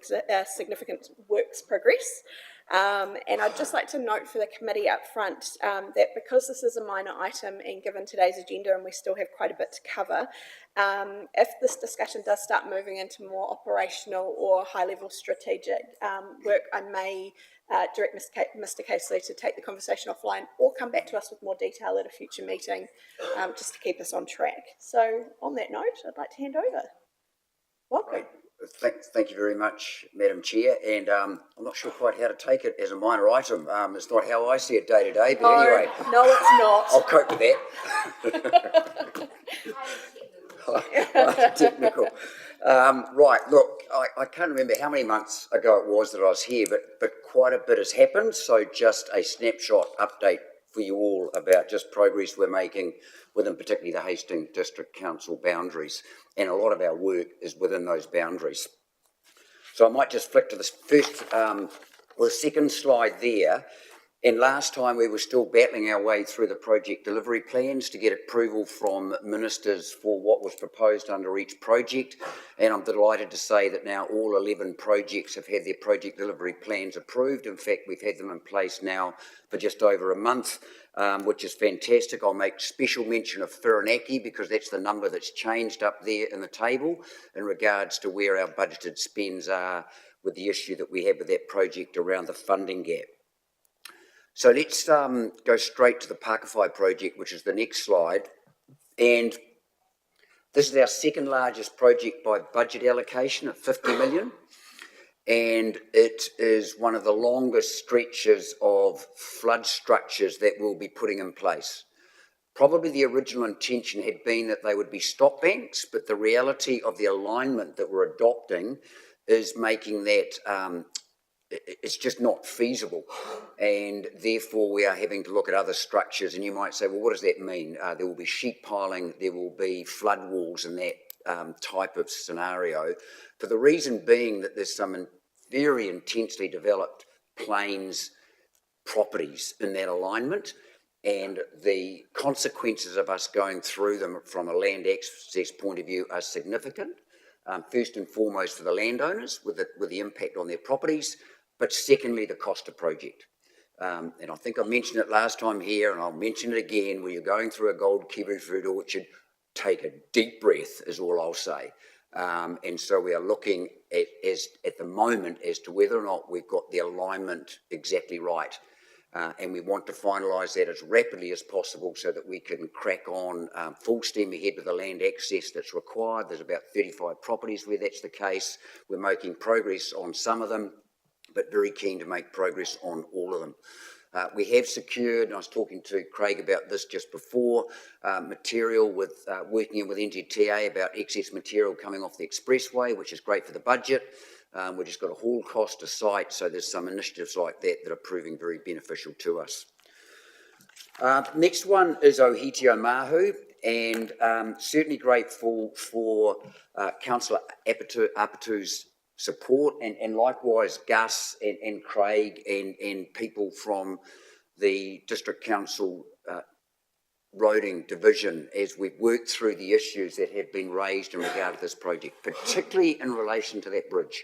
significant works progress. And I'd just like to note for the committee up front that because this is a minor item and given today's agenda and we still have quite a bit to cover, if this discussion does start moving into more operational or high-level strategic work, I may direct Mr. Casely to take the conversation offline or come back to us with more detail at a future meeting just to keep us on track. So on that note, I'd like to hand over. Welcome. Thank you very much, Madam Chair, and I'm not sure quite how to take it as a minor item. It's not how I see it day to day, but anyway. No, it's not. I'll cope with that. Technical. Right, look, I can't remember how many months ago it was that I was here, but quite a bit has happened, so just a snapshot update for you all about just progress we're making within particularly the Hastings District Council boundaries, and a lot of our work is within those boundaries. So I might just flick to this first, the second slide there, and last time we were still battling our way through the project delivery plans to get approval from ministers for what was proposed under each project, and I'm delighted to say that now all 11 projects have had their project delivery plans approved. In fact, we've had them in place now for just over a month, which is fantastic. I'll make special mention of Whirinaki because that's the number that's changed up there in the table in regards to where our budgeted spends are with the issue that we have with that project around the funding gap. So let's go straight to the Pakowhai project, which is the next slide. And this is our second largest project by budget allocation at 50 million. And it is one of the longest stretches of flood structures that we'll be putting in place. Probably the original intention had been that they would be stop banks, but the reality of the alignment that we're adopting is making that it's just not feasible, and therefore we are having to look at other structures. And you might say, well, what does that mean? There will be sheet piling, there will be flood walls and that type of scenario, for the reason being that there's some very intensely developed plains properties in that alignment, and the consequences of us going through them from a land access point of view are significant. First and foremost for the landowners with the impact on their properties, but secondly, the cost of project. And I think I mentioned it last time here, and I'll mention it again, where you're going through a gold kiwi fruit orchard, take a deep breath is all I'll say. And so we are looking at the moment as to whether or not we've got the alignment exactly right. And we want to finalise that as rapidly as possible so that we can crack on full steam ahead with the land access that's required. There's about 35 properties where that's the case. We're making progress on some of them, but very keen to make progress on all of them. We have secured, and I was talking to Craig about this just before, material with, working in with NZTA about excess material coming off the expressway, which is great for the budget. We've just got a haul cost to site, so there's some initiatives like that that are proving very beneficial to us. Next one is Ohiti Omahu, and certainly grateful for Councillor Apatu's support, and likewise Gus and Craig and people from the District Council Roading Division as we've worked through the issues that have been raised in regard to this project, particularly in relation to that bridge.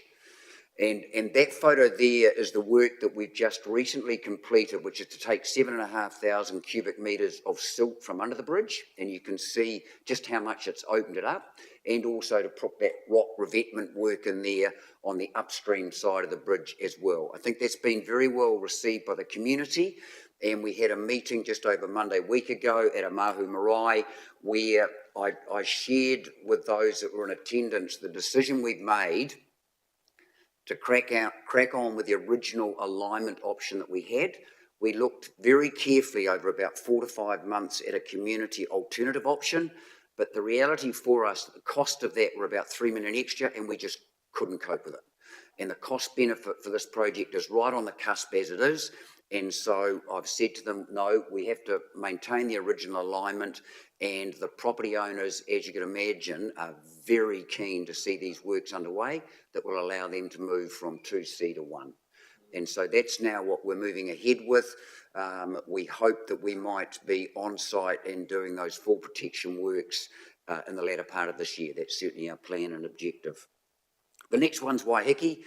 And that photo there is the work that we've just recently completed, which is to take 7,500 cubic metres of silt from under the bridge, and you can see just how much it's opened it up, and also to put that rock revetment work in there on the upstream side of the bridge as well. I think that's been very well received by the community, and we had a meeting just over Monday week ago at Omahu Marae where I shared with those that were in attendance the decision we've made to crack on with the original alignment option that we had. We looked very carefully over about 4 to 5 months at a community alternative option, but the reality for us, the cost of that were about 3 million extra, and we just couldn't cope with it. And the cost benefit for this project is right on the cusp as it is. And so I've said to them, no, we have to maintain the original alignment, and the property owners, as you can imagine, are very keen to see these works underway that will allow them to move from 2C to 1. And so that's now what we're moving ahead with. We hope that we might be on site and doing those full protection works in the latter part of this year. That's certainly our plan and objective. The next one's Waiheke.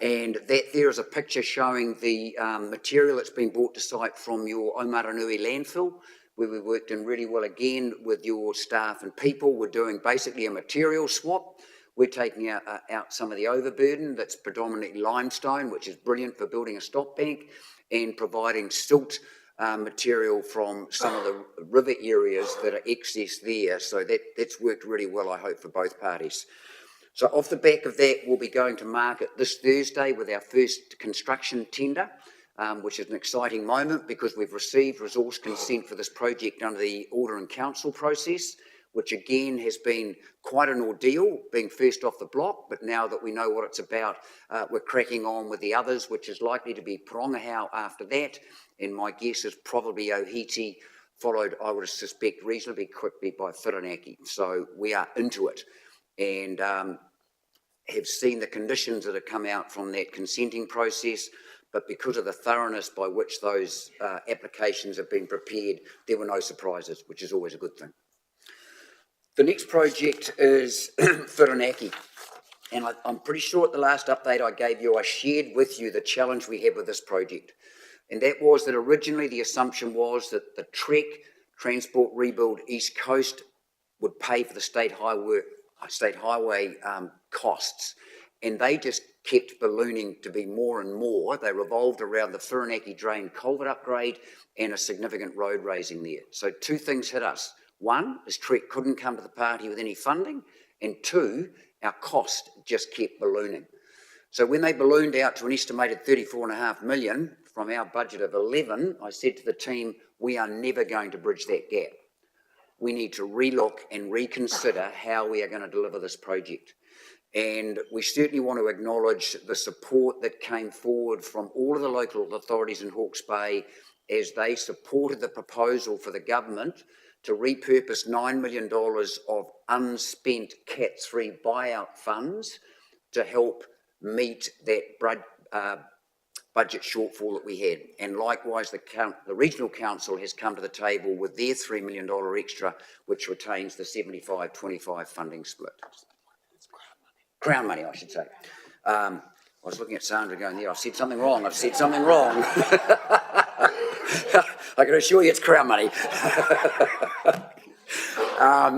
And that there is a picture showing the material that's been brought to site from your Omaranui landfill, where we worked in really well again with your staff and people. We're doing basically a material swap. We're taking out some of the overburden that's predominantly limestone, which is brilliant for building a stop bank, and providing silt material from some of the river areas that are excess there. So that's worked really well, I hope, for both parties. So off the back of that, we'll be going to market this Thursday with our first construction tender, which is an exciting moment because we've received resource consent for this project under the Order in Council process, which again has been quite an ordeal, being first off the block, but now that we know what it's about, we're cracking on with the others, which is likely to be Porongahau after that, and my guess is probably Ohiti, followed, I would suspect, reasonably quickly by Whirinaki. So we are into it, and have seen the conditions that have come out from that consenting process, but because of the thoroughness by which those applications have been prepared, there were no surprises, which is always a good thing. The next project is Whirinaki, and I'm pretty sure at the last update I gave you, I shared with you the challenge we had with this project, and that was that originally the assumption was that the TREC, Transport Rebuild East Coast, would pay for the state highway costs, and they just kept ballooning to be more and more. They revolved around the Whirinaki Drain culvert upgrade and a significant road raising there. So 2 things hit us. 1 is TREC couldn't come to the party with any funding, and 2, our cost just kept ballooning. So when they ballooned out to an estimated 34.5 million from our budget of 11, I said to the team, we are never going to bridge that gap. We need to relook and reconsider how we are going to deliver this project. And we certainly want to acknowledge the support that came forward from all of the local authorities in Hawke's Bay as they supported the proposal for the government to repurpose $9 million of unspent CAT3 buyout funds to help meet that budget shortfall that we had. And likewise, the Regional Council has come to the table with their $3 million extra, which retains the 75-25 funding split. Crown money, I should say. I was looking at Sandra going, yeah, I've said something wrong. I can assure you it's Crown money.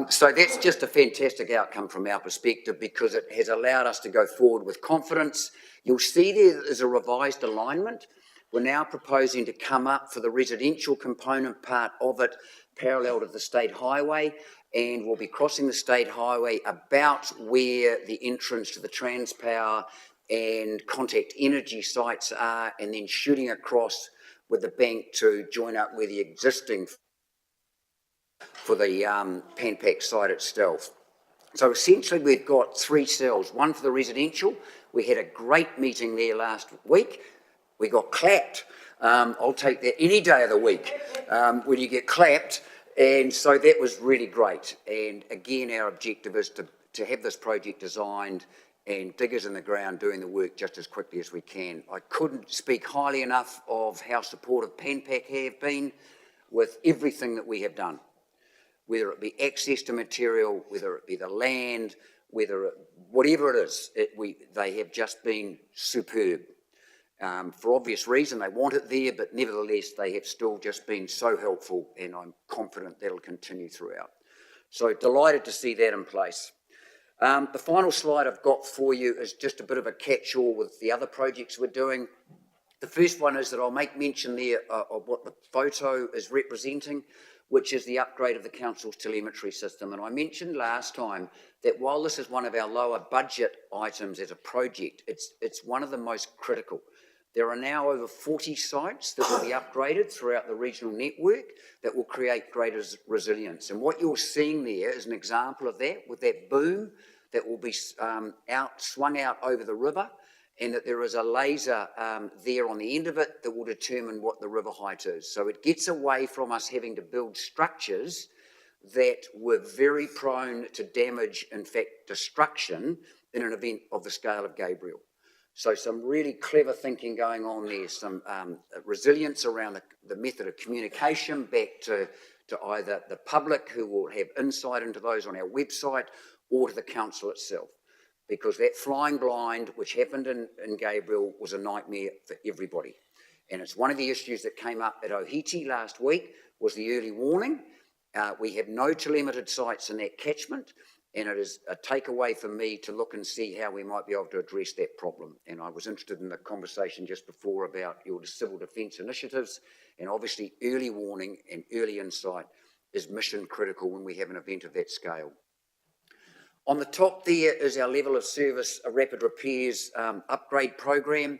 So that's just a fantastic outcome from our perspective because it has allowed us to go forward with confidence. You'll see there is a revised alignment. We're now proposing to come up for the residential component part of it parallel to the state highway, and we'll be crossing the state highway about where the entrance to the Transpower and Contact Energy sites are, and then shooting across with the bank to join up with the existing for the Pan-Pac site itself. So essentially we've got 3 cells, one for the residential. We had a great meeting there last week. We got clapped. I'll take that any day of the week when you get clapped. And so that was really great. And again, our objective is to have this project designed and diggers in the ground doing the work just as quickly as we can. I couldn't speak highly enough of how supportive Pan-Pac have been with everything that we have done, whether it be access to material, whether it be the land, whatever it is, they have just been superb. For obvious reason, they want it there, but nevertheless, they have still just been so helpful, and I'm confident that'll continue throughout. So delighted to see that in place. The final slide I've got for you is just a bit of a catch-all with the other projects we're doing. The first one is that I'll make mention there of what the photo is representing, which is the upgrade of the council's telemetry system. And I mentioned last time that while this is one of our lower budget items as a project, it's one of the most critical. There are now over 40 sites that will be upgraded throughout the regional network that will create greater resilience. And what you're seeing there is an example of that, with that boom that will be swung out over the river, and that there is a laser there on the end of it that will determine what the river height is. So it gets away from us having to build structures that were very prone to damage, in fact, destruction in an event of the scale of Gabriel. So some really clever thinking going on there, some resilience around the method of communication back to either the public, who will have insight into those on our website, or to the council itself. Because that flying blind, which happened in Gabriel, was a nightmare for everybody. And it's one of the issues that came up at Ohiti last week, was the early warning. We have no telemetered sites in that catchment, and it is a takeaway for me to look and see how we might be able to address that problem. And I was interested in the conversation just before about your civil defence initiatives, and obviously early warning and early insight is mission critical when we have an event of that scale. On the top there is our level of service, a rapid repairs upgrade program.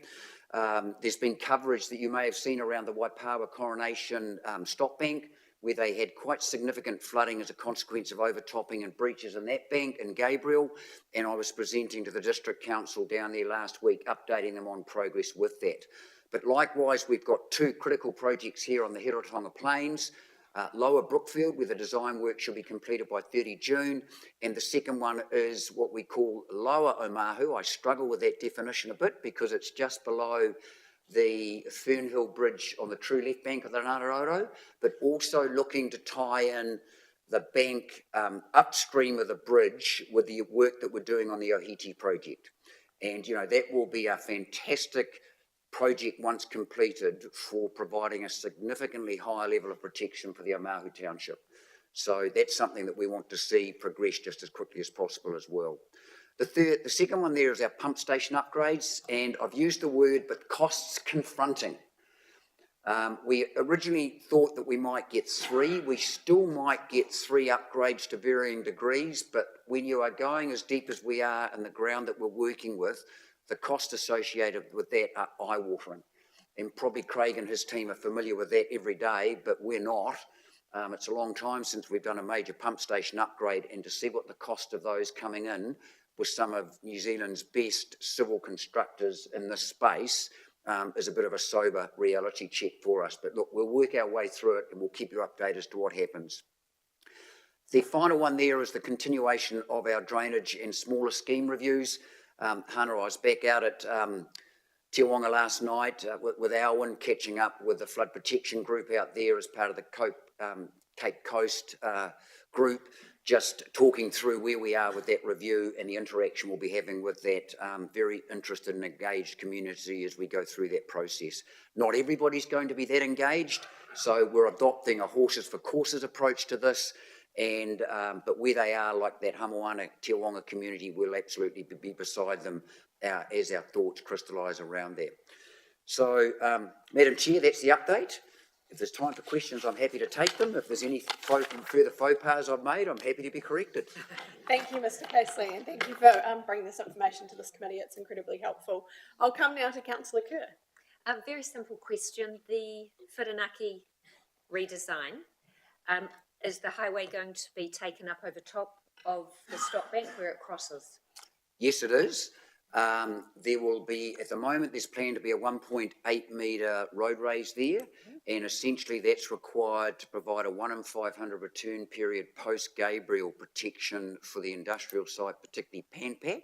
There's been coverage that you may have seen around the Waipawa Coronation stop bank, where they had quite significant flooding as a consequence of overtopping and breaches in that bank in Gabriel, and I was presenting to the District Council down there last week, updating them on progress with that. But likewise, we've got 2 critical projects here on the Herotanga Plains, Lower Brookfield, where the design work should be completed by 30 June, and the second one is what we call Lower Omahu. I struggle with that definition a bit because it's just below the Fernhill Bridge on the true left bank of the Ngātaroto, but also looking to tie in the bank upstream of the bridge with the work that we're doing on the Ohiti project. And, you know, that will be a fantastic project once completed for providing a significantly higher level of protection for the Omahu Township. So that's something that we want to see progress just as quickly as possible as well. The second one there is our pump station upgrades, and I've used the word, but costs confronting. We originally thought that we might get 3. We still might get 3 upgrades to varying degrees, but when you are going as deep as we are in the ground that we're working with, the cost associated with that are eye-watering. And probably Craig and his team are familiar with that every day, but we're not. It's a long time since we've done a major pump station upgrade, and to see what the cost of those coming in with some of New Zealand's best civil constructors in this space is a bit of a sober reality check for us. But look, we'll work our way through it, and we'll keep you updated as to what happens. The final one there is the continuation of our drainage and smaller scheme reviews. Hannah, I was back out at Te Wanga last night with Alwyn, catching up with the flood protection group out there as part of the Cape Coast group, just talking through where we are with that review and the interaction we'll be having with that very interested and engaged community as we go through that process. Not everybody's going to be that engaged, so we're adopting a horses for courses approach to this, and but where they are, like that Hamoana Te Wanga community, we'll absolutely be beside them as our thoughts crystallise around that. So, Madam Chair, that's the update. If there's time for questions, I'm happy to take them. If there's any further faux pas I've made, I'm happy to be corrected. Thank you, Mr. Casely, and thank you for bringing this information to this committee. It's incredibly helpful. I'll come now to Councillor Kerr. A very simple question. The Whirinaki redesign, is the highway going to be taken up over top of the stop bank where it crosses? Yes, it is. There will be, at the moment, there's planned to be a 1.8 metre road raise there, and essentially that's required to provide a 1 in 500 return period post-Gabriel protection for the industrial site, particularly Panpac.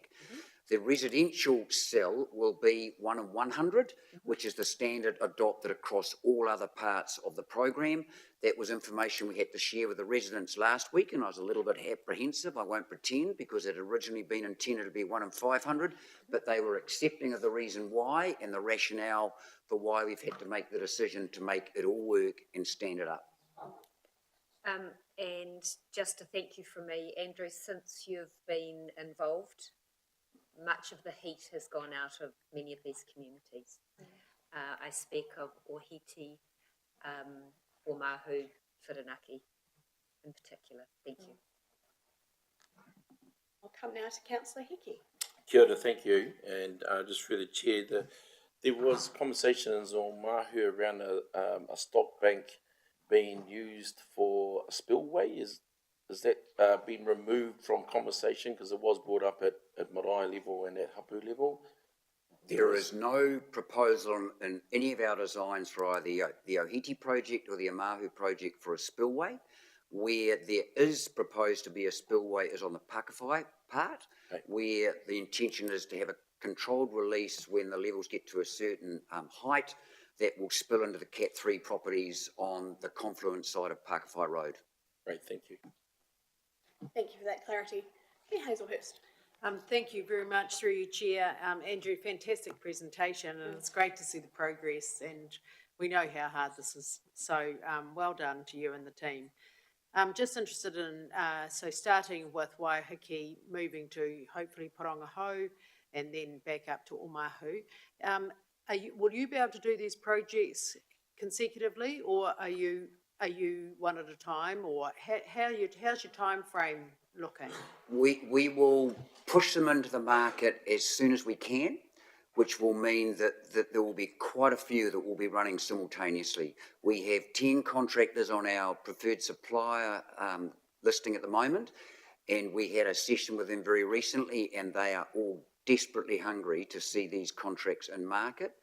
The residential cell will be 1 in 100, which is the standard adopted across all other parts of the program. That was information we had to share with the residents last week, and I was a little bit apprehensive, I won't pretend, because it had originally been intended to be 1 in 500, but they were accepting of the reason why and the rationale for why we've had to make the decision to make it all work and stand it up. And just to thank you from me, Andrew, since you've been involved, much of the heat has gone out of many of these communities. I speak of Ohiti, Omahu, Whirinaki in particular. Thank you. I'll come now to Councillor Hickey. Kia ora, thank you, and just through the chair, there was conversations on Mahu around a stock bank being used for a spillway. Is that been removed from conversation, because it was brought up at Marae level and at Hapu level? There is no proposal in any of our designs for either the Ohiti project or the Omahu project for a spillway. Where there is proposed to be a spillway is on the Pakawhai part, where the intention is to have a controlled release when the levels get to a certain height that will spill into the Cat 3 properties on the confluence side of Pakawhai Road. Great, thank you. Thank you for that clarity. Claire Hazelhurst. Thank you very much through you, Chair. Andrew, fantastic presentation, and it's great to see the progress, and we know how hard this is. So well done to you and the team. I'm just interested in, so starting with Waiheke, moving to hopefully Porongahau, and then back up to Omahu. Will you be able to do these projects consecutively, or are you one at a time, or how's your time frame looking? We will push them into the market as soon as we can, which will mean that there will be quite a few that will be running simultaneously. We have 10 contractors on our preferred supplier listing at the moment, and we had a session with them very recently, and they are all desperately hungry to see these contracts in market.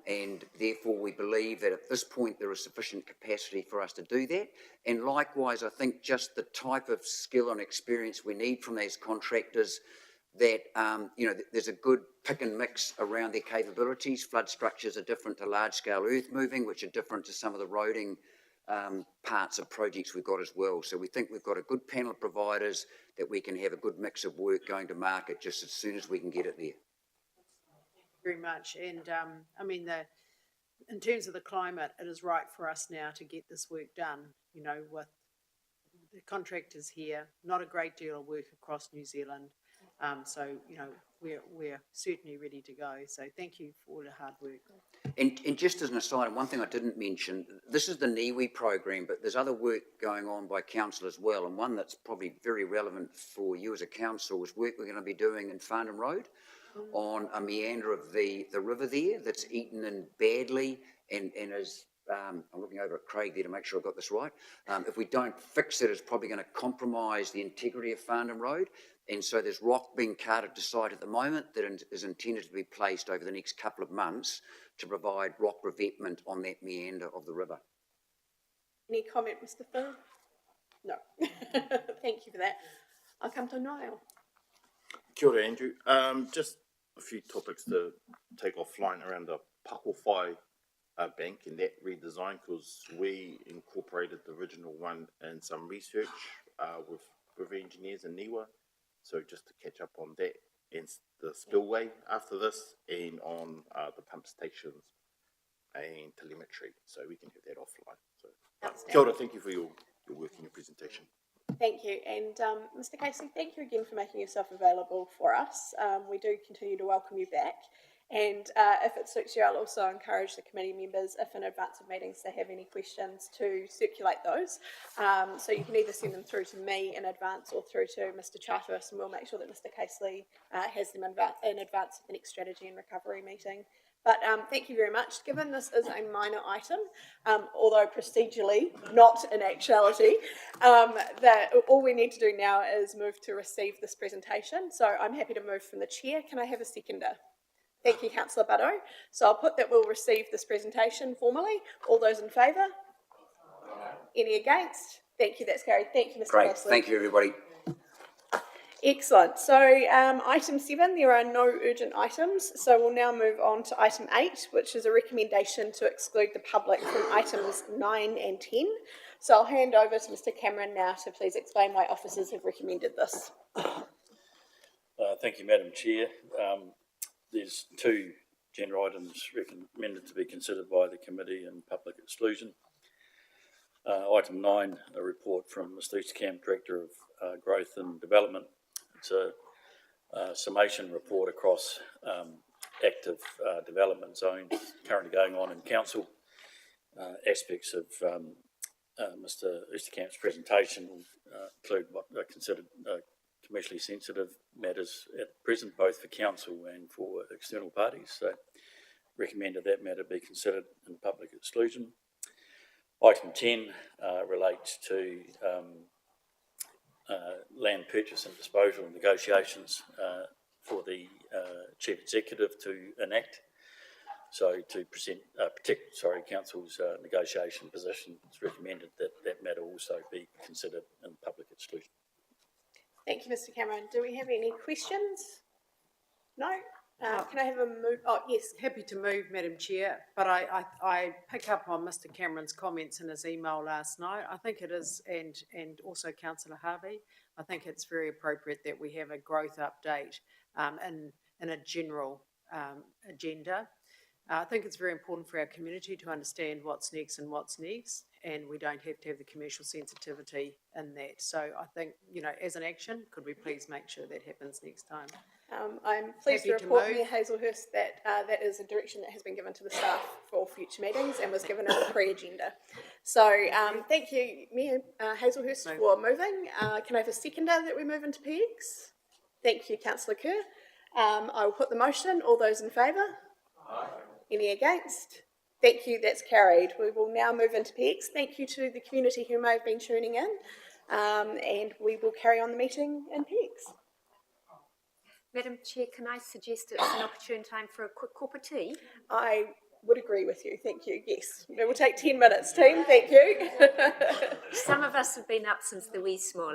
And therefore we believe that at this point there is sufficient capacity for us to do that. And likewise, I think just the type of skill and experience we need from these contractors, that there's a good pick and mix around their capabilities. Flood structures are different to large scale earth moving, which are different to some of the roading parts of projects we've got as well. So we think we've got a good panel of providers that we can have a good mix of work going to market just as soon as we can get it there. Very much, and I mean, in terms of the climate, it is right for us now to get this work done. You know, with the contractors here, not a great deal of work across New Zealand, so you know we're certainly ready to go. So thank you for all the hard work. And just as an aside, one thing I didn't mention, this is the NIWI program, but there's other work going on by council as well, and one that's probably very relevant for you as a council is work we're going to be doing in Farnham Road, on a meander of the river there that's eaten in badly and is, I'm looking over at Craig there to make sure I've got this right. If we don't fix it, it's probably going to compromise the integrity of Farnham Road. And so there's rock being carted to site at the moment that is intended to be placed over the next couple of months to provide rock revetment on that meander of the river. Any comment, Mr. Phil? No. Thank you for that. I'll come to Niall. Kia ora, Andrew. Just a few topics to take offline around the Pakawhai bank and that redesign, because we incorporated the original one in some research with engineers in Niwa. So just to catch up on that and the spillway after this, and on the pump stations and telemetry, so we can have that offline. So kia ora, thank you for your work and your presentation. Thank you. And Mr. Casey, thank you again for making yourself available for us. We do continue to welcome you back. And if it suits you, I'll also encourage the committee members, if in advance of meetings they have any questions, to circulate those. So you can either send them through to me in advance or through to Mr. Charteris, and we'll make sure that Mr. Casey has them in advance of the next strategy and recovery meeting. But thank you very much. Given this is a minor item, although procedurally, not in actuality, that all we need to do now is move to receive this presentation. So I'm happy to move from the chair. Can I have a seconder? Thank you, Councillor Buddo. So I'll put that we'll receive this presentation formally. All those in favour? Any against? Thank you, that's carried. Thank you, Mr. Great, Gosling. thank you, everybody. Excellent. So item 7, there are no urgent items. So we'll now move on to item 8, which is a recommendation to exclude the public from items 9 and 10. So I'll hand over to Mr. Cameron now to please explain why officers have recommended this. Thank you, Madam Chair. There's 2 agenda items recommended to be considered by the committee in public exclusion. Item 9, a report from Mr. Easterkamp, Director of Growth and Development. It's a summation report across active development zones currently going on in council. Aspects of Mr. Easterkamp's presentation will include what are considered commercially sensitive matters at present, both for council and for external parties. So recommended that matter be considered in public exclusion. Item 10 relates to land purchase and disposal negotiations for the Chief Executive to enact. So to protect Council's negotiation position, it's recommended that that matter also be considered in public exclusion. Thank you, Mr. Cameron. Do we have any questions? No? Can I have a move? Oh, yes. Happy to move, Madam Chair, but I pick up on Mr. Cameron's comments in his email last night. I think it is, and also Councillor Harvey, I think it's very appropriate that we have a growth update in a general agenda. I think it's very important for our community to understand what's next, and we don't have to have the commercial sensitivity in that. So I think, as an action, could we please make sure that happens next time? I'm pleased to report, Mayor Hazelhurst, that that is a direction that has been given to the staff for future meetings and was given as a pre-agenda. So thank you, Mayor Hazelhurst, for moving. Can I have a seconder that we move into PX? Thank you, Councillor Kerr. I will put the motion. All those in favour? Aye. Any against? Thank you, that's carried. We will now move into PX. Thank you to the community who may have been tuning in, and we will carry on the meeting in PX. Madam Chair, can I suggest it's an opportune time for a quick cup of tea? I would agree with you, thank you, yes. It will take 10 minutes, team, thank you. Some of us have been up since the wee small.